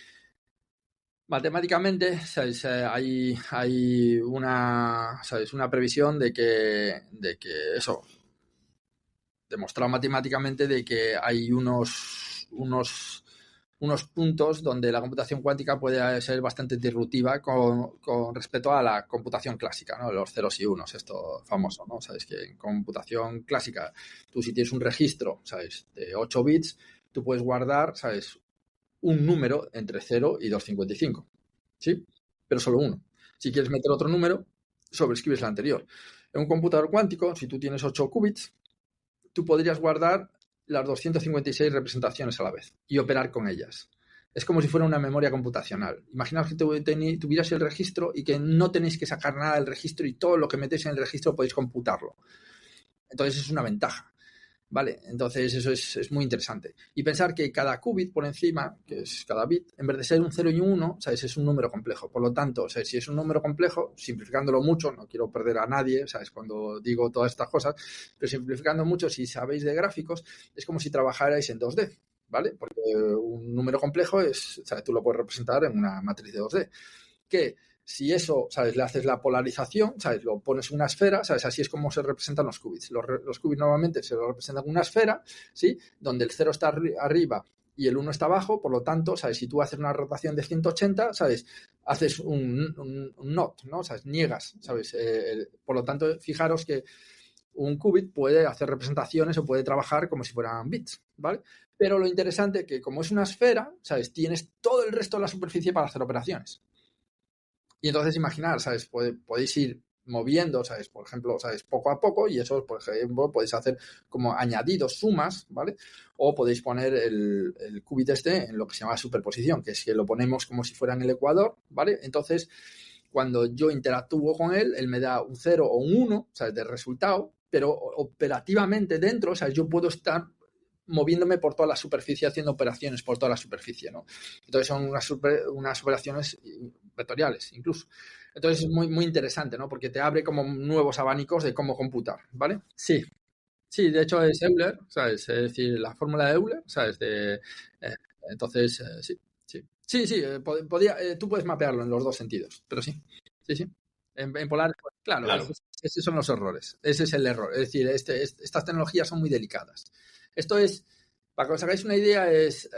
matemáticamente, ¿sabes? Hay una, ¿sabes? Una previsión de que eso, demostrado matemáticamente de que hay unos puntos donde la computación cuántica puede ser bastante disruptiva con respecto a la computación clásica, ¿no? Los ceros y unos, esto famoso, ¿no? Sabes que en computación clásica, tú si tienes un registro, ¿sabes? De 8 bits, tú puedes guardar, ¿sabes? Un número entre 0 y 255, ¿sí? Pero solo uno. Si quieres meter otro número, sobreescribes el anterior. En un computador cuántico, si tú tienes 8 qubits, tú podrías guardar las 256 representaciones a la vez y operar con ellas. Es como si fuera una memoria computacional. Imaginaos que tuvieras el registro y que no tenéis que sacar nada del registro y todo lo que metéis en el registro podéis computarlo. Entonces es una ventaja. ¿Vale? Entonces eso es muy interesante. Y pensar que cada qubit por encima, que es cada bit, en vez de ser un 0 y un 1, ¿sabes? Es un número complejo. Por lo tanto, ¿sabes? Si es un número complejo, simplificándolo mucho, no quiero perder a nadie, ¿sabes? Cuando digo todas estas cosas, pero simplificando mucho, si sabéis de gráficos, es como si trabajarais en 2D, ¿vale? Porque un número complejo ¿sabes? Tú lo puedes representar en una matriz de 2D. Que Si eso, ¿sabes? Le haces la polarización, ¿sabes? Lo pones en una esfera, ¿sabes? Así es como se representan los qubits. Los qubits normalmente se los representan en una esfera, ¿sí? Donde el 0 está arriba y el 1 está abajo, por lo tanto, ¿sabes? Si tú haces una rotación de 180, ¿sabes? Haces un not, ¿no? ¿Sabes? Niegas, ¿sabes? Por lo tanto, fijaros que un qubit puede hacer representaciones o puede trabajar como si fueran bits, ¿vale? Pero lo interesante es que como es una esfera, ¿sabes? Tienes todo el resto de la superficie para hacer operaciones. Y entonces imaginar, ¿sabes? Podéis ir moviendo, ¿sabes? Por ejemplo, ¿sabes? Poco a poco y eso, por ejemplo, podéis hacer como añadidos, sumas, ¿vale? O podéis poner el qubit en lo que se llama superposición, que es que lo ponemos como si fuera en el ecuador, ¿vale? Entonces, cuando yo interactúo con él me da un 0 o un 1, ¿sabes? De resultado, pero operativamente dentro, ¿sabes? Yo puedo estar moviéndome por toda la superficie, haciendo operaciones por toda la superficie, ¿no? Entonces son unas operaciones vectoriales, incluso. Entonces es muy, muy interesante, ¿no? Porque te abre como nuevos abanicos de cómo computar, ¿vale? Sí, sí, de hecho es Euler, ¿sabes? Es decir, la fórmula de Euler, ¿sabes? Entonces, sí, sí. Sí, sí, tú puedes mapearlo en los dos sentidos, pero sí, sí, sí. En polar, pues, claro, Claro. esos son los errores. Ese es el error. Es decir, estas tecnologías son muy delicadas. Esto es, para que os hagáis una idea, es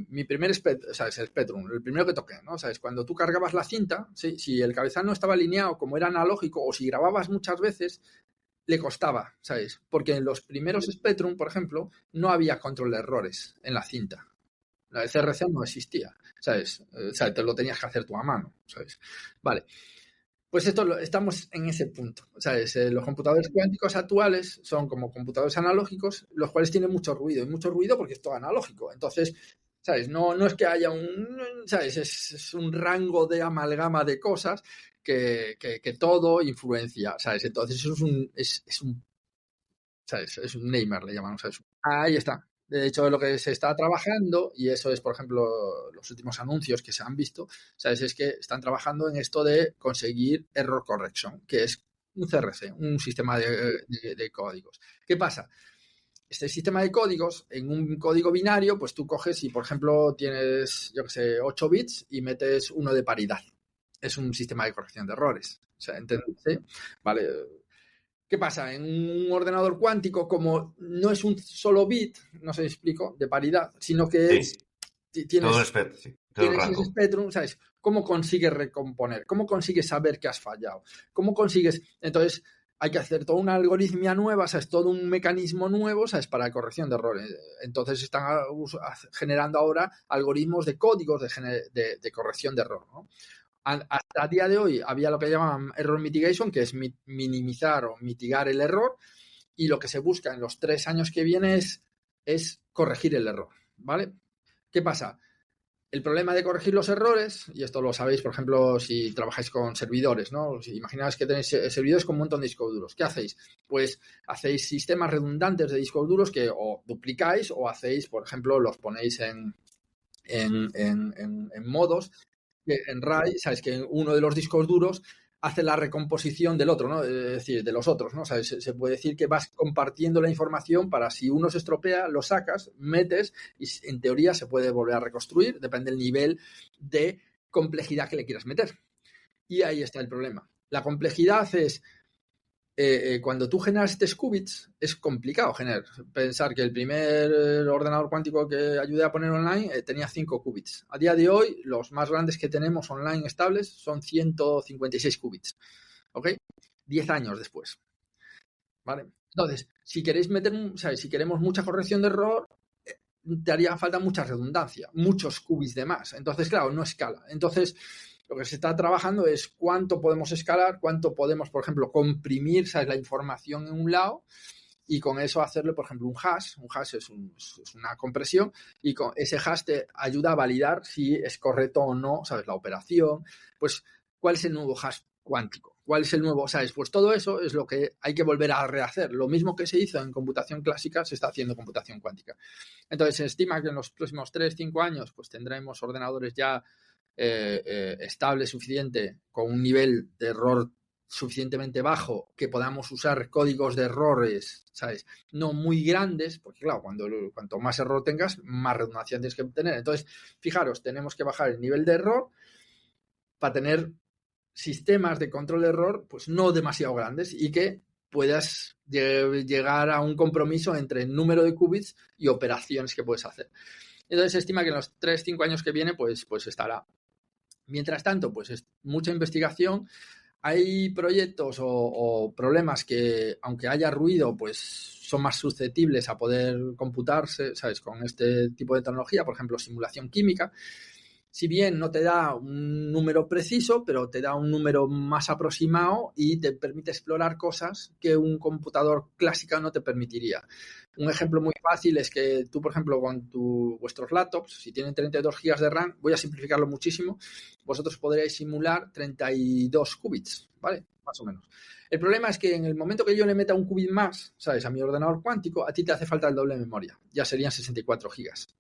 mi primer ¿sabes? El Spectrum, el primero que toqué, ¿no? ¿Sabes? Cuando tú cargabas la cinta, ¿sí? Si el cabezal no estaba alineado como era analógico o si grababas muchas veces, le costaba, ¿sabes? Porque en los primeros Spectrum, por ejemplo, no había control de errores en la cinta. La CRC no existía, ¿sabes? O sea, te lo tenías que hacer tú a mano, ¿sabes? Vale. Pues estamos en ese punto, ¿sabes? Los computadores cuánticos actuales son como computadores analógicos, los cuales tienen mucho ruido porque es todo analógico. Entonces, ¿sabes? No es que haya ¿sabes? Es un rango de amalgama de cosas que todo influencia, ¿sabes? Entonces, eso es un ¿sabes? Es un Neymar, le llamamos a eso. Ahí está. De hecho, lo que se está trabajando, y eso es, por ejemplo, los últimos anuncios que se han visto, ¿sabes? Es que están trabajando en esto de conseguir error correction, que es un CRC, un sistema de códigos. ¿Qué pasa? Este sistema de códigos, en un código binario, pues tú coges y, por ejemplo, tienes, yo qué sé, 8 bits y metes uno de paridad. Es un sistema de corrección de errores. O sea, ¿entendés? ¿Sí? Vale. ¿Qué pasa? En un ordenador cuántico, como no es un solo bit, no sé si explico, de paridad, sino que Sí, todo tienes, sí, todo el tienes ese rango. espectrum, ¿sabes? ¿Cómo consigues recomponer? ¿Cómo consigues saber que has fallado? ¿Cómo consigues? Entonces, hay que hacer toda una algoritmia nueva, ¿sabes? Todo un mecanismo nuevo, ¿sabes? Para corrección de errores. Entonces, están generando ahora algoritmos de códigos de corrección de error, ¿no? Hasta el día de hoy había lo que llaman error mitigation, que es minimizar o mitigar el error, y lo que se busca en los 3 años que vienen es corregir el error, ¿vale? ¿Qué pasa? El problema de corregir los errores, y esto lo sabéis, por ejemplo, si trabajáis con servidores, ¿no? Si imagináis que tenéis servidores con un montón de discos duros, ¿qué hacéis? Pues hacéis sistemas redundantes de discos duros que o duplicáis o hacéis, por ejemplo, los ponéis en modos en RAID, sabes que uno de los discos duros hace la recomposición del otro, ¿no? Es decir, de los otros, ¿no? ¿Sabes? Se puede decir que vas compartiendo la información para si uno se estropea, lo sacas, metes y en teoría se puede volver a reconstruir, depende del nivel de complejidad que le quieras meter. Y ahí está el problema. La complejidad es cuando tú generas estos qubits, es complicado generar. Pensar que el primer ordenador cuántico que ayudé a poner online tenía 5 qubits. A día de hoy, los más grandes que tenemos online estables son 156 qubits. ¿Ok? 10 años después. ¿Vale? Entonces, si queréis ¿sabes? Si queremos mucha corrección de error, te haría falta mucha redundancia, muchos qubits de más. Entonces, claro, no escala. Entonces, lo que se está trabajando es cuánto podemos escalar, cuánto podemos, por ejemplo, comprimir, ¿sabes? La información en un lado y con eso hacerle, por ejemplo, un hash. Un hash es una compresión y con ese hash te ayuda a validar si es correcto o no, ¿sabes? La operación. Pues, ¿cuál es el nuevo hash cuántico? ¿Cuál es el nuevo? ¿Sabes? Pues todo eso es lo que hay que volver a rehacer. Lo mismo que se hizo en computación clásica se está haciendo en computación cuántica. Entonces, se estima que en los próximos 3-5 años pues tendremos ordenadores ya estable suficiente, con un nivel de error suficientemente bajo, que podamos usar códigos de errores, ¿sabes? No muy grandes, porque claro, cuanto más error tengas, más redundancia tienes que tener. Entonces, fijaros, tenemos que bajar el nivel de error para tener sistemas de control de error pues no demasiado grandes y que puedas llegar a un compromiso entre número de qubits y operaciones que puedes hacer. Entonces se estima que en los 3-5 años que viene pues estará. Mientras tanto, pues es mucha investigación. Hay proyectos o problemas que, aunque haya ruido, pues son más susceptibles a poder computarse, ¿sabes? Con este tipo de tecnología, por ejemplo, simulación química. Si bien no te da un número preciso, pero te da un número más aproximado y te permite explorar cosas que un computador clásico no te permitiría. Un ejemplo muy fácil es que tú, por ejemplo, con vuestros laptops, si tienen 32 GB de RAM, voy a simplificarlo muchísimo, vosotros podréis simular 32 qubits, ¿vale? Más o menos. El problema es que en el momento que yo le meta un qubit más, ¿sabes? A mi ordenador cuántico, a ti te hace falta el doble de memoria. Ya serían 64 gigas.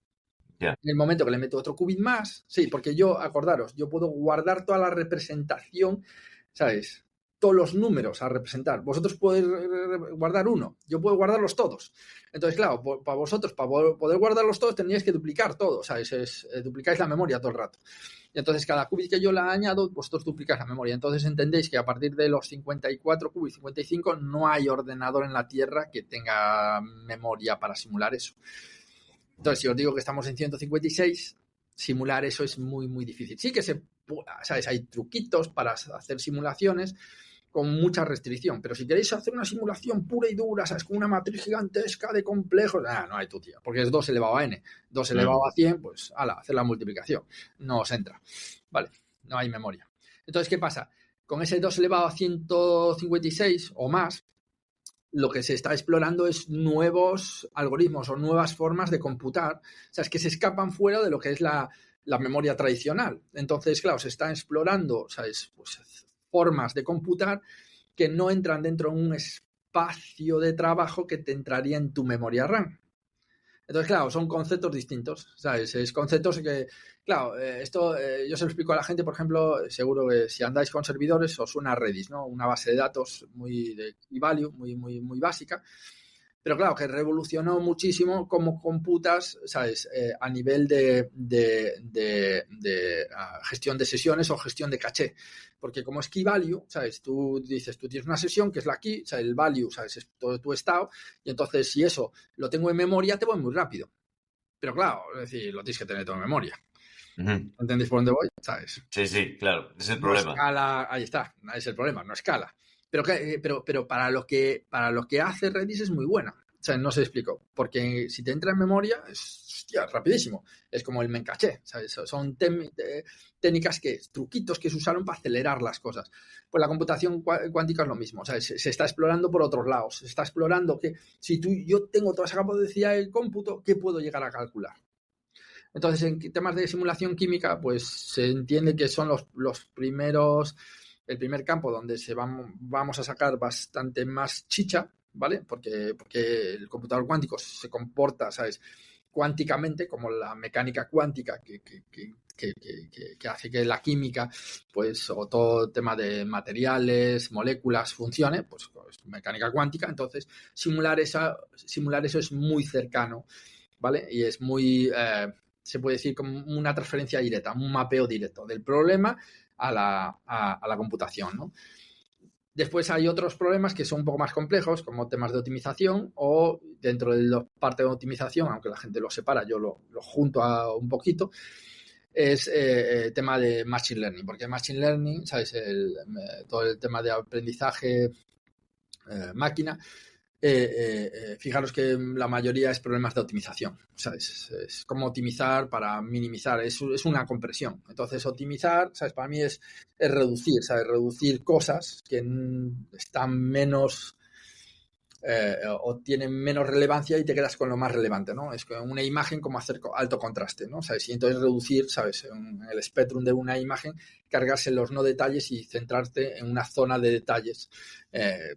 Yeah. En el momento que le meto otro qubit más, sí, porque yo, acordaros, yo puedo guardar toda la representación, ¿sabes? Todos los números a representar. Vosotros podéis guardar uno, yo puedo guardarlos todos. Entonces, claro, para vosotros, para poder guardarlos todos, tendríais que duplicar todo, ¿sabes? Duplicáis la memoria todo el rato. Y entonces, cada qubit que yo la añado, vosotros duplicáis la memoria. Entonces, entendéis que a partir de los 54 qubits, 55, no hay ordenador en la Tierra que tenga memoria para simular eso. Entonces, si os digo que estamos en 156, simular eso es muy, muy difícil. Sí que ¿sabes? Hay truquitos para hacer simulaciones con mucha restricción, pero si queréis hacer una simulación pura y dura, ¿sabes? Con una matriz gigantesca de complejos, no hay tu tío, porque es 2 elevado a n. 2 elevado a 100, pues, hacer la multiplicación. No os entra, ¿vale? No hay memoria. Entonces, ¿qué pasa? Con ese 2 elevado a 156 o más, lo que se está explorando es nuevos algoritmos o nuevas formas de computar, o sea, es que se escapan fuera de lo que es la memoria tradicional. Entonces, claro, se están explorando, ¿sabes? Pues, formas de computar que no entran dentro de un espacio de trabajo que te entraría en tu memoria RAM. Entonces, claro, son conceptos distintos, ¿sabes? Es conceptos que, claro, esto yo se lo explico a la gente, por ejemplo, seguro que si andáis con servidores os suena Redis, ¿no? Una base de datos muy de key value, muy, muy, muy básica, pero claro, que revolucionó muchísimo cómo computas, ¿sabes? A nivel de gestión de sesiones o gestión de caché. Porque como es key value, ¿sabes? Tú dices, tú tienes una sesión que es la key, ¿sabes? El value, ¿sabes? Es todo tu estado. Y entonces, si eso lo tengo en memoria, te voy muy rápido. Pero claro, es decir, lo tienes que tener todo en memoria. Uh-huh. ¿Entendéis por dónde voy? ¿Sabes? Sí, claro. Es el no problema. Escala, ahí está. Es el problema, no escala. Pero para lo que hace Redis es muy buena. O sea, no se explico. Porque si te entra en memoria, es rapidísimo. Es como el mencaché, ¿sabes? Son técnicas truquitos que se usaron para acelerar las cosas. Pues la computación cuántica es lo mismo. O sea, se está explorando por otros lados. Se está explorando que si yo tengo toda esa capacidad de cómputo, ¿qué puedo llegar a calcular? Entonces, en temas de simulación química, pues se entiende que son los primeros, el primer campo donde vamos a sacar bastante más chicha, ¿vale? Porque el computador cuántico se comporta, ¿sabes? Cuánticamente, como la mecánica cuántica que hace que la química, pues, o todo el tema de materiales, moléculas, funcione, pues mecánica cuántica. Entonces, simular eso es muy cercano, ¿vale? Y es muy, se puede decir como una transferencia directa, un mapeo directo del problema a la computación, ¿no? Después hay otros problemas que son un poco más complejos, como temas de optimización, o dentro de la parte de optimización, aunque la gente lo separa, yo lo junto un poquito, es tema de Machine Learning, porque Machine Learning, ¿sabes? Todo el tema de aprendizaje máquina, fijaros que la mayoría es problemas de optimización. O sea, es como optimizar para minimizar, es una compresión. Entonces, optimizar, ¿sabes? Para mí es reducir, ¿sabes? Reducir cosas que están menos o tienen menos relevancia y te quedas con lo más relevante, ¿no? Es una imagen como hacer alto contraste, ¿no? ¿Sabes? Y entonces reducir, ¿sabes? En el espectrum de una imagen, cargarse los no detalles y centrarte en una zona de detalles.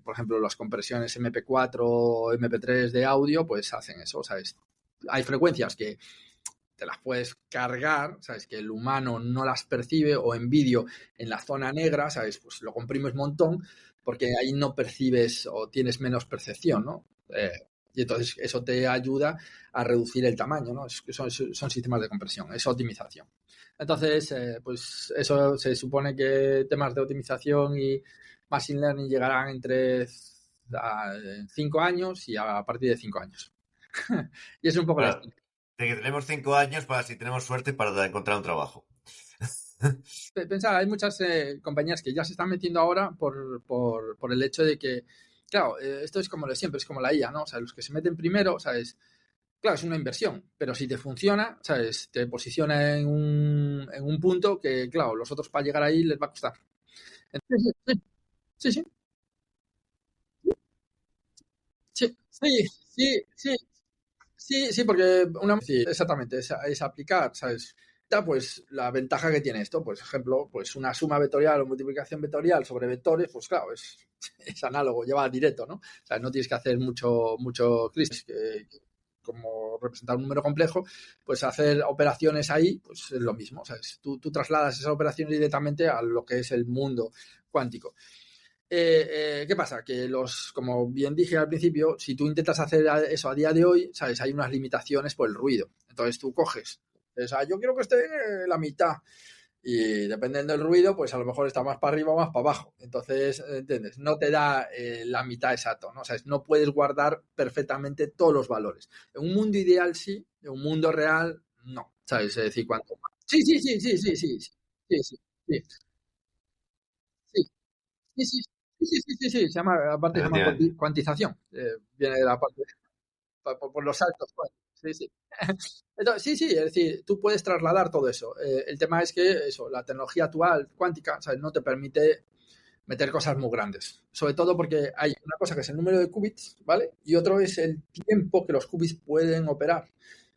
Por ejemplo, las compresiones MP4 o MP3 de audio, pues hacen eso, ¿sabes? Hay frecuencias que te las puedes cargar, ¿sabes? Que el humano no las percibe, o en vídeo en la zona negra, ¿sabes? Pues lo comprimes un montón porque ahí no percibes o tienes menos percepción, ¿no? Y entonces eso te ayuda a reducir el tamaño, ¿no? Son sistemas de compresión, es optimización. Entonces, pues eso se supone que temas de optimización y machine learning llegarán entre 5 años y a partir de 5 años. Y es un poco la Bueno, de que tenemos 5 años para, si tenemos suerte, para encontrar un trabajo. Pensar, hay muchas compañías que ya se están metiendo ahora por el hecho de que, claro, esto es como lo de siempre, es como la IA, ¿no? O sea, los que se meten primero, ¿sabes? Claro, es una inversión, pero si te funciona, ¿sabes? Te posiciona en un punto que, claro, los otros para llegar ahí les va a costar. Entonces, sí, sí, sí, sí, sí, sí, sí, sí, porque sí, exactamente, es aplicar, ¿sabes? Pues la ventaja que tiene esto, pues ejemplo, pues una suma vectorial o multiplicación vectorial sobre vectores, pues claro, es análogo, lleva directo, ¿no? O sea, no tienes que hacer mucho CRISP, como representar un número complejo, pues hacer operaciones ahí, pues es lo mismo, ¿sabes? Tú trasladas esas operaciones directamente a lo que es el mundo cuántico. ¿Qué pasa? Que como bien dije al principio, si tú intentas hacer eso a día de hoy, ¿sabes? Hay unas limitaciones por el ruido. Entonces tú coges, yo quiero que esté la mitad. Y dependiendo del ruido, pues a lo mejor está más para arriba o más para abajo. Entonces, ¿entiendes? No te da la mitad exacto, ¿no? O sea, no puedes guardar perfectamente todos los valores. En un mundo ideal sí, en un mundo real no. ¿Sabes? Es decir, cuánto más. Sí, sí, sí, sí, sí, sí, sí, sí, sí, sí, sí. Sí, sí, sí, sí, sí, sí, sí, aparte se llama Efectivamente. cuantización, viene de la parte, por los saltos, pues, sí, sí. Entonces, sí, sí, es decir, tú puedes trasladar todo eso. El tema es que eso, la tecnología actual cuántica, ¿sabes? No te permite meter cosas muy grandes. Sobre todo porque hay una cosa que es el número de qubits, ¿vale? Y otro es el tiempo que los qubits pueden operar,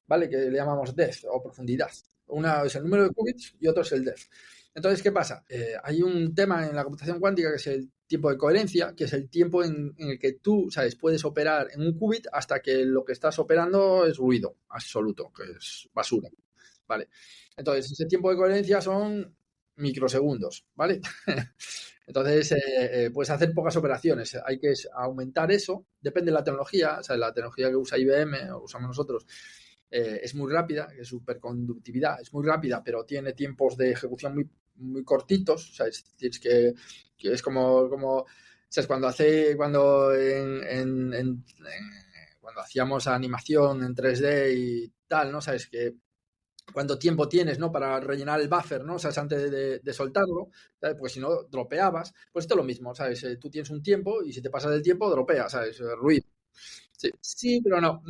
¿vale? Que le llamamos depth o profundidad. Una es el número de qubits y otro es el depth. Entonces, ¿qué pasa? Hay un tema en la computación cuántica que es el tiempo de coherencia, que es el tiempo en el que tú, ¿sabes? Puedes operar en un qubit hasta que lo que estás operando es ruido absoluto, que es basura, ¿vale? Entonces, ese tiempo de coherencia son microsegundos, ¿vale? Entonces, puedes hacer pocas operaciones. Hay que aumentar eso. Depende de la tecnología. O sea, la tecnología que usa IBM o usamos nosotros es muy rápida, es superconductividad, es muy rápida, pero tiene tiempos de ejecución muy cortitos. O sea, tienes que es como ¿sabes? Cuando hacíamos animación en 3D y tal, ¿no? Sabes que cuánto tiempo tienes, ¿no? Para rellenar el buffer, ¿no? O sea, antes de soltarlo, ¿sabes? Porque si no, dropeabas. Pues esto es lo mismo, ¿sabes? Tú tienes un tiempo y si te pasas del tiempo, dropeas, ¿sabes? Ruido. Sí, sí, pero no.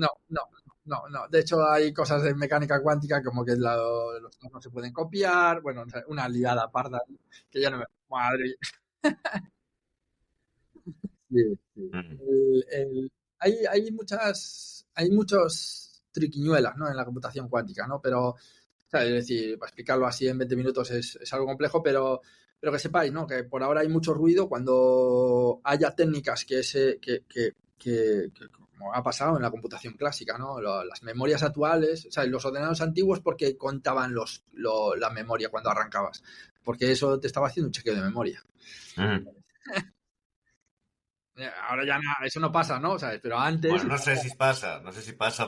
De hecho, hay cosas de mecánica cuántica como que los no se pueden copiar. Bueno, una liada parda que ya no me... Madre. Sí, sí. Mm. Hay muchos triquiñuelas, ¿no? En la computación cuántica, ¿no? Pero sea, es decir, para explicarlo así en 20 minutos es algo complejo, pero que sepáis, ¿no? Que por ahora hay mucho ruido. Cuando haya técnicas que como ha pasado en la computación clásica, ¿no? Las memorias actuales, o sea, los ordenadores antiguos porque contaban la memoria cuando arrancabas, porque eso te estaba haciendo un chequeo de memoria. Mm. Ahora ya eso no pasa, ¿no? ¿Sabes? Pero antes Bueno, no sé si pasa no,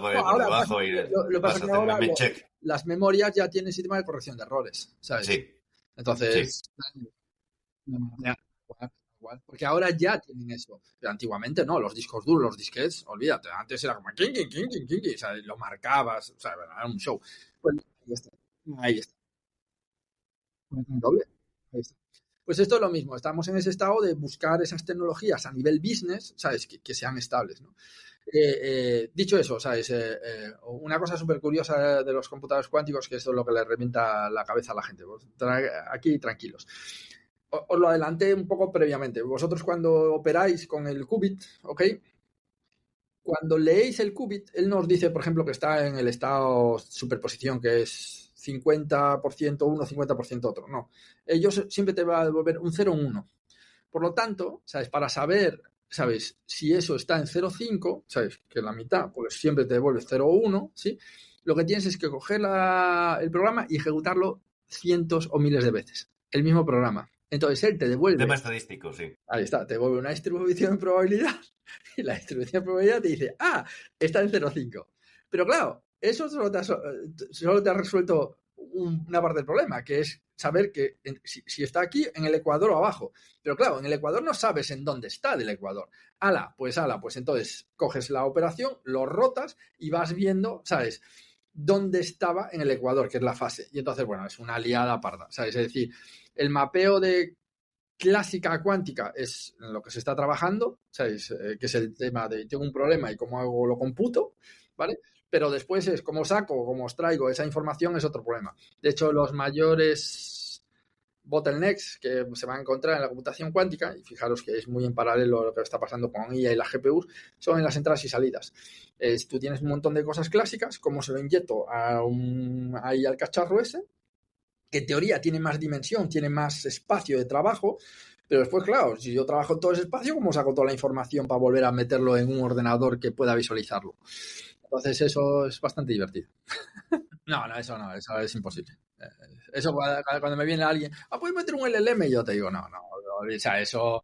por ahora pasa, debajo y lo pasa vas a que hacer ahora meme check. las memorias ya tienen sistema de corrección de errores, ¿sabes? Sí, sí. Entonces, ya, igual, porque ahora ya tienen eso. Pero antiguamente no, los discos duros, los disquetes, olvídate, antes era como o sea, lo marcabas, o sea, era un show. Pues ahí está, ahí está, doble. Ahí está. Pues esto es lo mismo, estamos en ese estado de buscar esas tecnologías a nivel business, ¿sabes? Que sean estables, ¿no? Dicho eso, ¿sabes? Una cosa súper curiosa de los computadores cuánticos, que esto es lo que le revienta la cabeza a la gente. Aquí tranquilos. Os lo adelanté un poco previamente. Vosotros cuando operáis con el qubit, ¿ok? Cuando leéis el qubit, él nos dice, por ejemplo, que está en el estado superposición, que es 50% uno, 50% otro. No. Ellos siempre te va a devolver un 0 un 1. Por lo tanto, ¿sabes? Para saber, ¿sabes? Si eso está en 0,5, ¿sabes? Que la mitad, pues siempre te devuelve 0,1, ¿sí? Lo que tienes es que coger el programa y ejecutarlo cientos o miles de veces. El mismo programa. Entonces él te devuelve, Tema estadístico, sí. ahí está, te devuelve una distribución de probabilidad y la distribución de probabilidad te dice, está en 0,5. Pero claro, eso solo te ha resuelto una parte del problema, que es saber que si está aquí, en el ecuador o abajo. Pero claro, en el ecuador no sabes en dónde está del ecuador. Pues entonces coges la operación, lo rotas y vas viendo, ¿sabes?, dónde estaba en el ecuador, que es la fase. Y entonces, bueno, es una liada parda, ¿sabes? Es decir, el mapeo de clásica cuántica es en lo que se está trabajando, ¿sabes? Que es el tema de tengo un problema y cómo hago lo computo, ¿vale? Pero después es cómo saco, cómo os traigo esa información es otro problema. De hecho, los mayores bottlenecks que se van a encontrar en la computación cuántica, y fijaros que es muy en paralelo a lo que está pasando con IA y las GPUs, son en las entradas y salidas. Tú tienes un montón de cosas clásicas, como se lo inyecto ahí al cacharro ese, que en teoría tiene más dimensión, tiene más espacio de trabajo, pero después, claro, si yo trabajo en todo ese espacio, ¿cómo saco toda la información para volver a meterlo en un ordenador que pueda visualizarlo? Entonces eso es bastante divertido. No, eso es imposible. Eso cuando me viene alguien, ¿puedes meter un LLM? Y yo te digo, no, o sea, eso,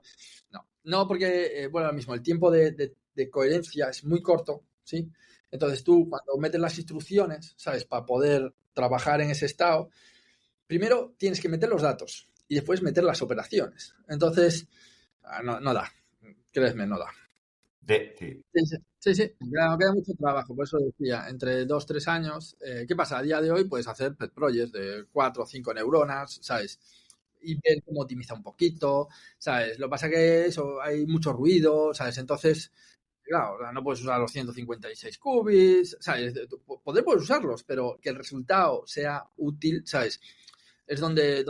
no. No, porque, bueno, ahora mismo el tiempo de coherencia es muy corto, ¿sí? Entonces tú, cuando metes las instrucciones, ¿sabes? Para poder trabajar en ese estado, primero tienes que meter los datos y después meter las operaciones. Entonces, no da. Créeme, no da. Sí. Sí. Queda mucho trabajo, por eso decía, entre 2-3 años. ¿Qué pasa? A día de hoy puedes hacer pet projects de 4 o 5 neuronas, ¿sabes? Y ver cómo optimiza un poquito, ¿sabes? Lo que pasa es que eso, hay mucho ruido, ¿sabes? Entonces, claro, no puedes usar los 156 qubits, ¿sabes? Puedes usarlos, pero que el resultado sea útil, ¿sabes? Es donde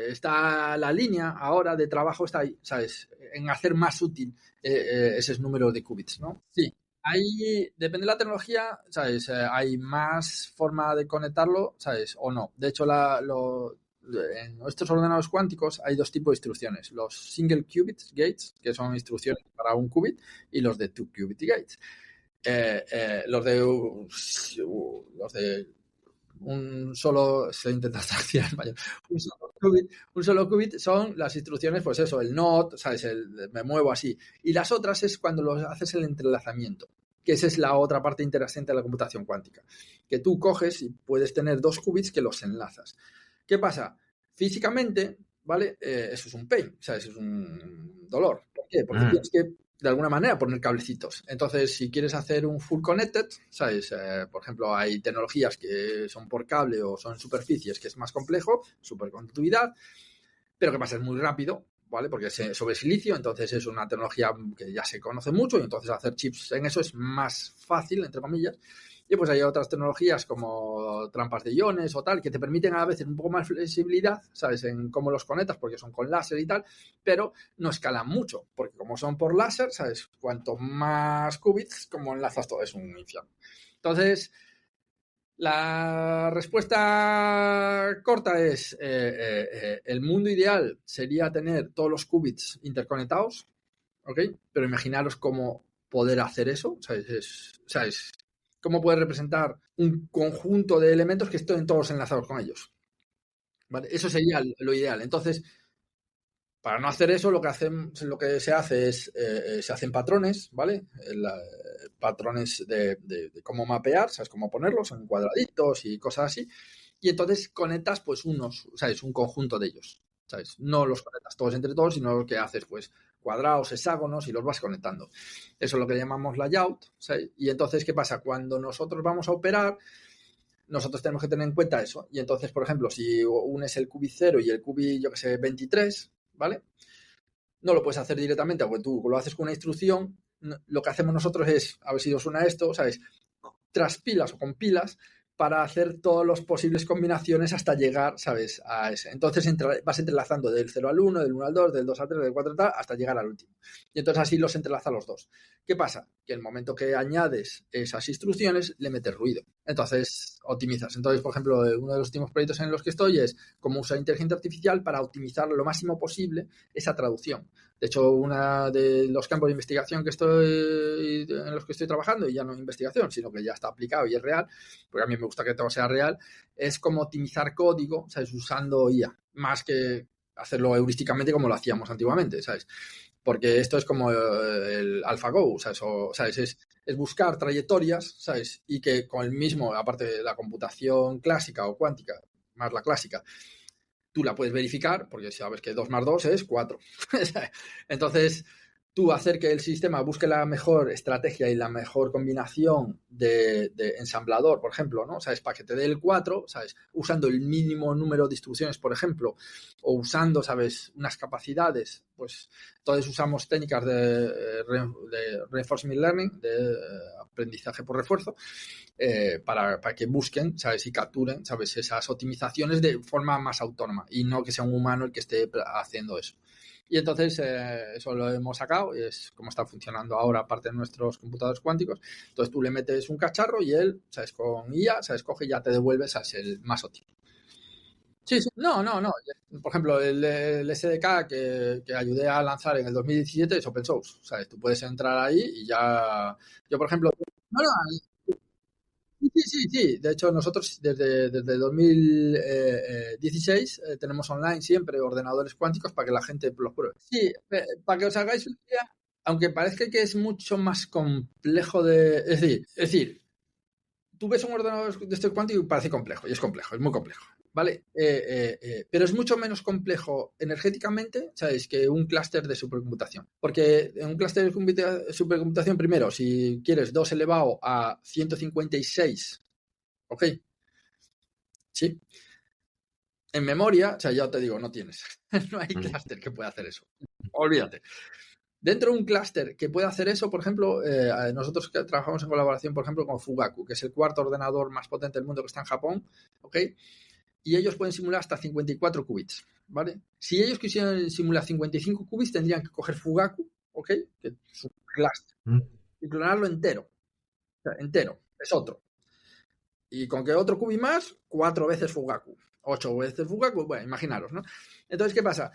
está la línea ahora de trabajo, está ahí, ¿sabes? En hacer más útil esos números de qubits, ¿no? Sí, ahí depende de la tecnología, ¿sabes? Hay más forma de conectarlo, ¿sabes? O no. De hecho, en estos ordenadores cuánticos hay dos tipos de instrucciones. Los single qubit gates, que son instrucciones para un qubit, y los de two qubit gates. Los de un solo, se intenta traducir en español, un solo qubit son las instrucciones, pues eso, el not, ¿sabes? Me muevo así. Y las otras es cuando haces el entrelazamiento, que esa es la otra parte interesante de la computación cuántica, que tú coges y puedes tener dos qubits que los enlazas. ¿Qué pasa? Físicamente, ¿vale? Eso es un pain, ¿sabes? Es un dolor. ¿Por qué? Porque tienes que de alguna manera poner cablecitos. Entonces, si quieres hacer un full connected, ¿sabes? Por ejemplo, hay tecnologías que son por cable o son superficies, que es más complejo, superconductividad, pero que pasa es muy rápido, ¿vale? Porque es sobre silicio, entonces es una tecnología que ya se conoce mucho y entonces hacer chips en eso es más fácil, entre comillas. Y pues hay otras tecnologías como trampas de iones o tal, que te permiten a veces un poco más flexibilidad, ¿sabes? En cómo los conectas, porque son con láser y tal, pero no escalan mucho, porque como son por láser, ¿sabes? Cuanto más qubits, como enlazas todo, es un infierno. Entonces, la respuesta corta es, el mundo ideal sería tener todos los qubits interconectados, ¿ok? Pero imaginaros cómo poder hacer eso, ¿sabes? ¿Cómo poder representar un conjunto de elementos que estén todos enlazados con ellos? ¿Vale? Eso sería lo ideal. Entonces, para no hacer eso, lo que se hace es, se hacen patrones, ¿vale? Patrones de cómo mapear, ¿sabes? Cómo ponerlos en cuadraditos y cosas así. Y entonces conectas, pues, ¿sabes? Un conjunto de ellos, ¿sabes? No los conectas todos entre todos, sino lo que haces, pues, cuadrados, hexágonos y los vas conectando. Eso es lo que llamamos layout, ¿sabes? Y entonces, ¿qué pasa? Cuando nosotros vamos a operar, nosotros tenemos que tener en cuenta eso. Y entonces, por ejemplo, si unes el qubit 0 y el qubit, yo que sé, 23, ¿vale? No lo puedes hacer directamente, porque tú lo haces con una instrucción. Lo que hacemos nosotros es, a ver si os suena esto, ¿sabes? Traspilas o compilas para hacer todas las posibles combinaciones hasta llegar, ¿sabes? A ese. Entonces vas entrelazando del 0 al 1, del 1 al 2, del 2 al 3, del 4 al tal, hasta llegar al último. Y entonces así los entrelaza los dos. ¿Qué pasa? Que en el momento que añades esas instrucciones, le metes ruido. Entonces, optimizas. Entonces, por ejemplo, uno de los últimos proyectos en los que estoy es cómo usar inteligencia artificial para optimizar lo máximo posible esa traducción. De hecho, uno de los campos de investigación en los que estoy trabajando, y ya no investigación, sino que ya está aplicado y es real, porque a mí me gusta que todo sea real, es como optimizar código, ¿sabes? Usando IA, más que hacerlo heurísticamente como lo hacíamos antiguamente, ¿sabes? Porque esto es como el AlphaGo, ¿sabes? Es buscar trayectorias, ¿sabes? Y que con el mismo, aparte de la computación clásica o cuántica, más la clásica, tú la puedes verificar, porque sabes que 2 más 2 es 4. Entonces, tú hacer que el sistema busque la mejor estrategia y la mejor combinación de ensamblador, por ejemplo, ¿no? ¿Sabes? Para que te dé el 4, ¿sabes? Usando el mínimo número de instrucciones, por ejemplo, o usando, ¿sabes? Unas capacidades, pues entonces usamos técnicas de reinforcement learning, de aprendizaje por refuerzo, para que busquen, ¿sabes? Y capturen, ¿sabes? Esas optimizaciones de forma más autónoma y no que sea un humano el que esté haciendo eso. Y entonces eso lo hemos sacado y es como está funcionando ahora, aparte de nuestros computadores cuánticos. Entonces tú le metes un cacharro y él, ¿sabes? Con IA, ¿sabes? Coge y ya te devuelve, ¿sabes? El más óptimo. Sí, sí, no. Por ejemplo, el SDK que ayudé a lanzar en el 2017 es open source, ¿sabes? Tú puedes entrar ahí y ya... Yo, por ejemplo... No, sí. De hecho, nosotros desde 2016 tenemos online siempre ordenadores cuánticos para que la gente los pruebe. Sí, para que os hagáis una idea, aunque parezca que es mucho más complejo de... Es decir, tú ves un ordenador de este cuántico y parece complejo, y es complejo, es muy complejo, ¿vale? Pero es mucho menos complejo energéticamente, ¿sabéis? Que un clúster de supercomputación. Porque en un clúster de supercomputación, primero, si quieres 2 elevado a 156, ¿ok? Sí. En memoria, o sea, ya te digo, no tienes. No hay clúster que pueda hacer eso. Olvídate. Dentro de un clúster que pueda hacer eso, por ejemplo, nosotros que trabajamos en colaboración, por ejemplo, con Fugaku, que es el cuarto ordenador más potente del mundo que está en Japón, ¿ok? Y ellos pueden simular hasta 54 qubits, ¿vale? Si ellos quisieran simular 55 qubits, tendrían que coger Fugaku, ¿ok? Que es un clúster, y clonarlo entero. O sea, entero, es otro. Y con que otro qubit más, 4 veces Fugaku. 8 veces Fugaku, bueno, imaginaros, ¿no? Entonces, ¿qué pasa?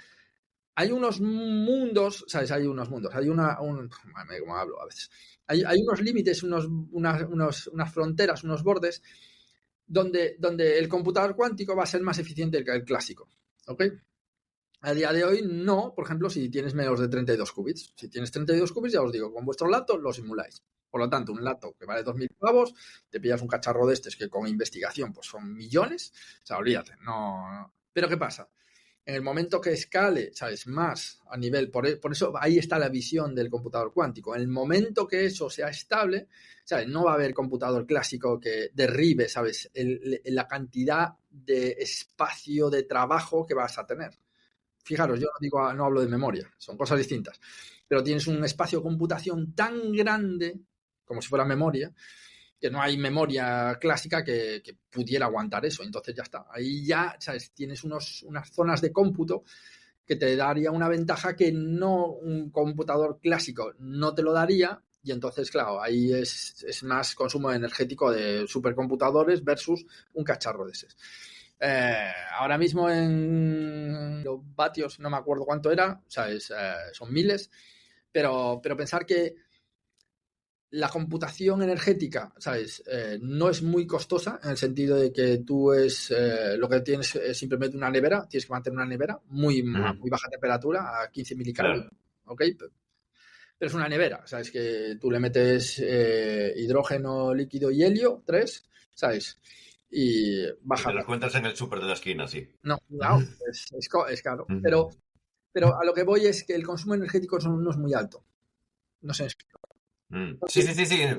Hay unos mundos, ¿sabes? Hay unos mundos, hay como hablo a veces. Hay unos límites, unas fronteras, unos bordes, donde el computador cuántico va a ser más eficiente que el clásico. ¿Ok? A día de hoy no, por ejemplo, si tienes menos de 32 qubits. Si tienes 32 qubits, ya os digo, con vuestro laptop lo simuláis. Por lo tanto, un laptop que vale 2.000 pavos, te pillas un cacharro de estos que con investigación pues son millones, o sea, olvídate, no. Pero ¿qué pasa? En el momento que escale, ¿sabes? Más a nivel, por eso ahí está la visión del computador cuántico. En el momento que eso sea estable, ¿sabes? No va a haber computador clásico que derribe, ¿sabes? La cantidad de espacio de trabajo que vas a tener. Fijaros, yo no hablo de memoria, son cosas distintas. Pero tienes un espacio de computación tan grande, como si fuera memoria, que no hay memoria clásica que pudiera aguantar eso. Entonces ya está. Ahí ya, ¿sabes? Tienes unas zonas de cómputo que te daría una ventaja que no un computador clásico no te lo daría. Y entonces, claro, ahí es más consumo energético de supercomputadores versus un cacharro de esos. Ahora mismo en los vatios, no me acuerdo cuánto era, ¿sabes? Son miles, pero pensar que la computación energética, ¿sabes? No es muy costosa en el sentido de que tú lo que tienes es simplemente una nevera, tienes que mantener una nevera muy baja temperatura, a 15 milikelvin, claro. ¿Ok? Pero es una nevera, ¿sabes? Que tú le metes hidrógeno líquido y helio, 3, ¿sabes? Y baja. Y te lo encuentras en el súper de la esquina, sí. No, es caro. Pero a lo que voy es que el consumo energético no es muy alto. No sé. Sí,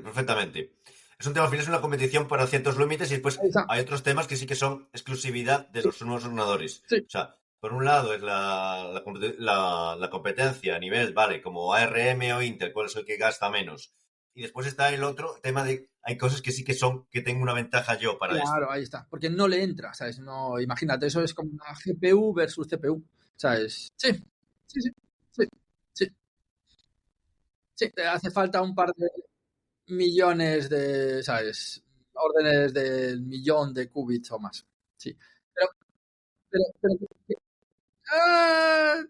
perfectamente. Es un tema, al final es una competición para ciertos límites y después hay otros temas que sí que son exclusividad de los nuevos ordenadores. Sí. O sea, por un lado es la competencia a nivel, vale, como ARM o Intel, cuál es el que gasta menos. Y después está el otro tema de, hay cosas que sí que tengo una ventaja yo para esto. Claro, ahí está. Porque no le entra, ¿sabes? No, imagínate, eso es como una GPU versus CPU, ¿sabes? Sí. Sí, te hace falta un par de millones de, ¿sabes? Órdenes del millón de qubits o más. Sí. Pero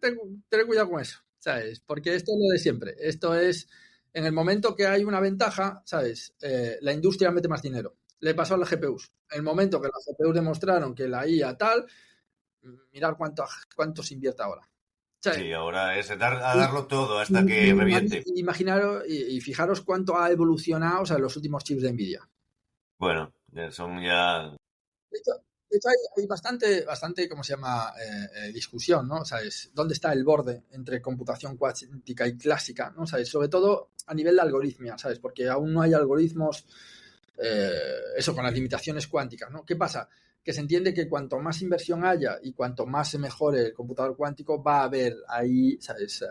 ten cuidado con eso, ¿sabes? Porque esto es lo de siempre. Esto es, en el momento que hay una ventaja, ¿sabes? La industria mete más dinero. Le pasó a las GPUs. En el momento que las GPUs demostraron que la IA tal, mirar cuánto se invierte ahora. O sea, Sí, ahora es darlo todo hasta que reviente. Imaginaros y fijaros cuánto ha evolucionado, o sea, los últimos chips de Nvidia. Bueno, son ya... De hecho, hay bastante, ¿cómo se llama? Discusión, ¿no? ¿Sabes? ¿Dónde está el borde entre computación cuántica y clásica? ¿No? ¿Sabes? Sobre todo a nivel de algoritmia, ¿sabes? Porque aún no hay algoritmos, eso, con las limitaciones cuánticas, ¿no? ¿Qué pasa? Que se entiende que cuanto más inversión haya y cuanto más se mejore el computador cuántico, va a haber ahí, ¿sabes?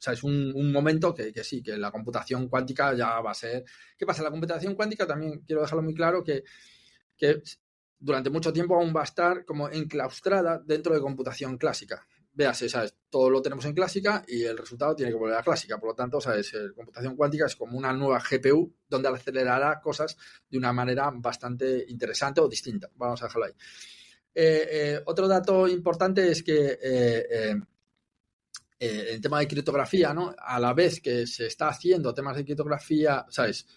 Es un momento que sí, que la computación cuántica ya va a ser... ¿Qué pasa? La computación cuántica también, quiero dejarlo muy claro, que durante mucho tiempo aún va a estar como enclaustrada dentro de computación clásica. Véase, ¿sabes? Todo lo tenemos en clásica y el resultado tiene que volver a clásica. Por lo tanto, ¿sabes? Computación cuántica es como una nueva GPU donde acelerará cosas de una manera bastante interesante o distinta. Vamos a dejarlo ahí. Otro dato importante es que el tema de criptografía, ¿no? A la vez que se está haciendo temas de criptografía, ¿sabes?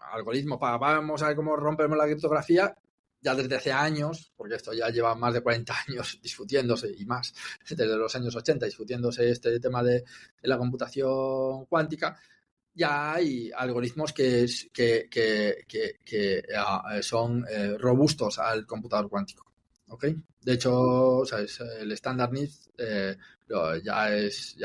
Algoritmo para vamos a ver cómo rompemos la criptografía, ya desde hace años, porque esto ya lleva más de 40 años discutiéndose y más, desde los años 80 discutiéndose este tema de la computación cuántica, ya hay algoritmos que son robustos al computador cuántico. ¿Okay? De hecho, ¿sabes? El estándar NIST ya es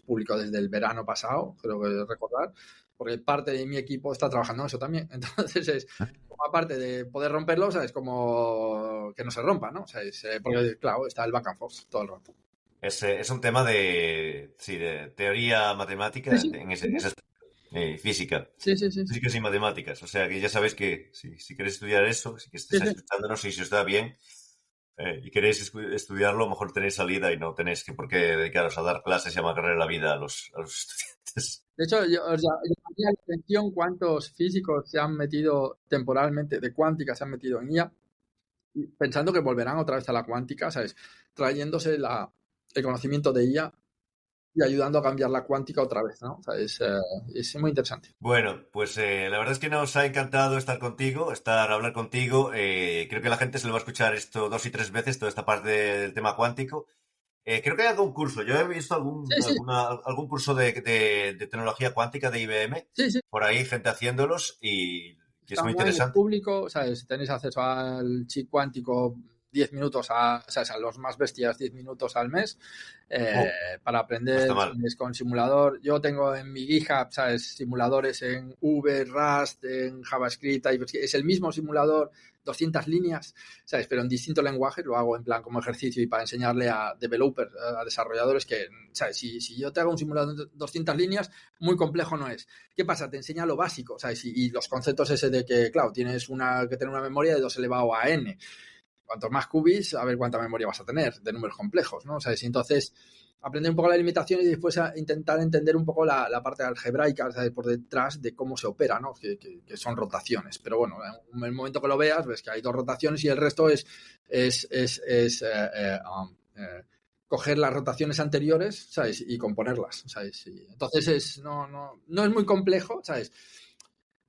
público desde el verano pasado, creo que recordar, porque parte de mi equipo está trabajando en eso también. Entonces, como aparte de poder romperlo, ¿sabes? Como que no se rompa, ¿no? ¿Sabes? Porque, claro, está el back and forth todo el rato. Es un tema de teoría matemática, Sí, en ese aspecto. Física. sí. Físicas y matemáticas. O sea que ya sabéis que si queréis estudiar eso, si estáis Sí. escuchándonos y si os da bien y queréis estudiarlo, a lo mejor tenéis salida y no tenéis que por qué dedicaros a dar clases y a amargarle la vida a los estudiantes. De hecho, yo llamaría la atención cuántos físicos se han metido temporalmente de cuántica, se han metido en IA, pensando que volverán otra vez a la cuántica, ¿sabes? Trayéndose el conocimiento de IA y ayudando a cambiar la cuántica otra vez, ¿no? O sea, es muy interesante. Bueno, pues la verdad es que nos ha encantado estar contigo, hablar contigo. Creo que la gente se lo va a escuchar esto 2 y 3 veces, toda esta parte del tema cuántico. Creo que hay algún curso. Yo he visto algún curso de tecnología cuántica de IBM. Sí. Por ahí, gente haciéndolos y es Está muy online, es interesante. público, ¿sabes? Tenéis acceso al chip cuántico 10 minutos, ¿sabes? A los más bestias 10 minutos al mes para aprender, No está mal. ¿sabes? Con simulador. Yo tengo en mi GitHub, ¿sabes? Simuladores en V, Rust, en JavaScript. Es el mismo simulador, 200 líneas, ¿sabes? Pero en distintos lenguajes. Lo hago en plan como ejercicio y para enseñarle a developers, a desarrolladores que, ¿sabes? Si yo te hago un simulador de 200 líneas, muy complejo no es. ¿Qué pasa? Te enseña lo básico, ¿sabes? Y los conceptos ese de que, claro, tienes que tener una memoria de 2 elevado a n. Cuantos más qubits, a ver cuánta memoria vas a tener de números complejos, ¿no? ¿Sabes? Y entonces, aprender un poco la limitación y después a intentar entender un poco la parte algebraica, ¿sabes? Por detrás de cómo se opera, ¿no? Que son rotaciones. Pero bueno, en el momento que lo veas, ves que hay 2 rotaciones y el resto es coger las rotaciones anteriores, ¿sabes? Y componerlas, ¿sabes? Y entonces no es muy complejo, ¿sabes?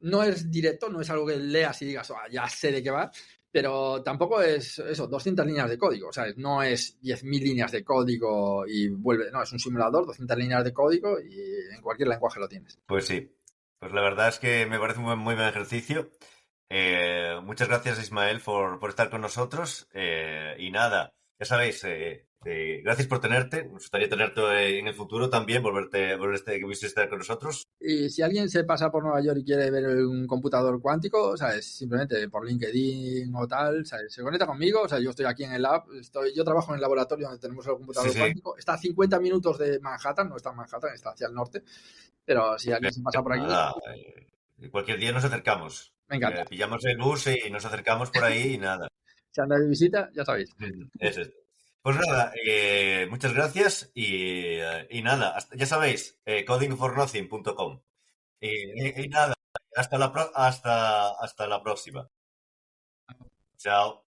No es directo, no es algo que leas y digas, ya sé de qué va, pero tampoco es eso, 200 líneas de código, ¿sabes? No es 10.000 líneas de código y vuelve, no, es un simulador, 200 líneas de código y en cualquier lenguaje lo tienes. Pues sí, pues la verdad es que me parece un muy buen ejercicio. Muchas gracias, Ismael, por estar con nosotros. Y nada, ya sabéis, gracias por tenerte. Nos gustaría tenerte en el futuro también, que pudieses estar con nosotros. Y si alguien se pasa por Nueva York y quiere ver un computador cuántico, ¿sabes? Simplemente por LinkedIn o tal, ¿sabes? Se conecta conmigo, o sea, yo estoy aquí en el lab, yo trabajo en el laboratorio donde tenemos el computador cuántico, está a 50 minutos de Manhattan, no está en Manhattan, está hacia el norte, pero si alguien se pasa por aquí... Nada, cualquier día nos acercamos. Me encanta. Pillamos el bus y nos acercamos por ahí y nada. Si andáis de visita, ya sabéis. Es esto. Pues nada, muchas gracias y nada, ya sabéis, codingfornothing.com. Y nada, hasta la próxima. Chao.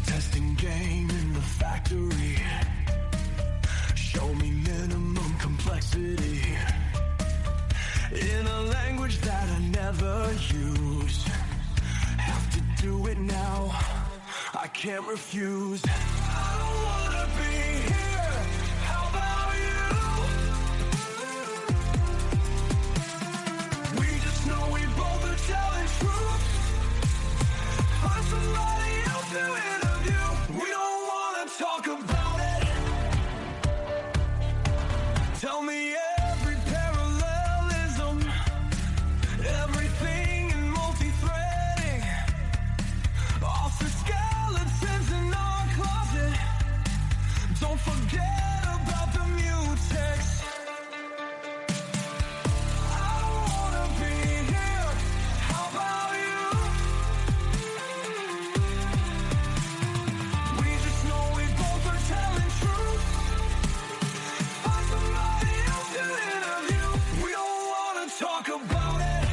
Testing game in the factory. Show me minimum complexity. In a language that I never use. can't refuse. I don't wanna be here. How about you? We just know we both are telling truth. Find somebody else to interview. We don't wanna talk about it. Tell me every parallelism, everything in multi-threading, off the skeletons in our closet. Don't forget about the mutex. I don't wanna be here. How about you? We just know we both are telling truth. Find somebody else to interview. We don't wanna talk about it.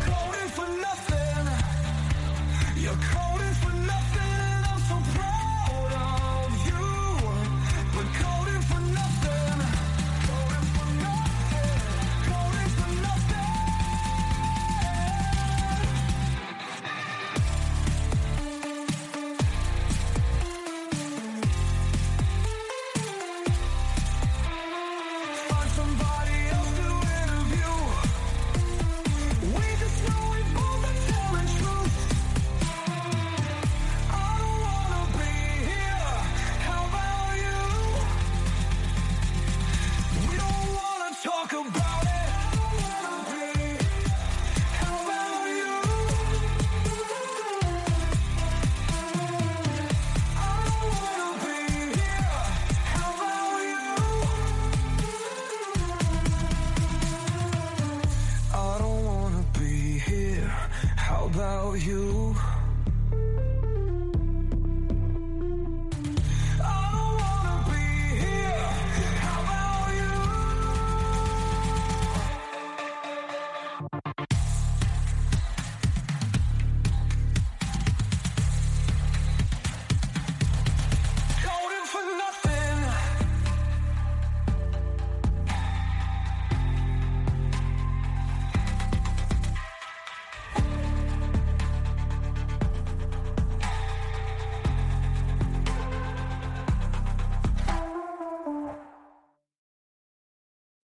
Coding for nothing. You're coding for nothing, and I'm so proud of you. But coding for nothing. Coding for nothing. Coding for nothing. Find somebody else to interview. We just know we both are telling truth. I don't wanna be here. How about you? We don't wanna talk about it. I don't wanna be. How about you? I don't wanna be here. How about you? I don't wanna be here. How about you?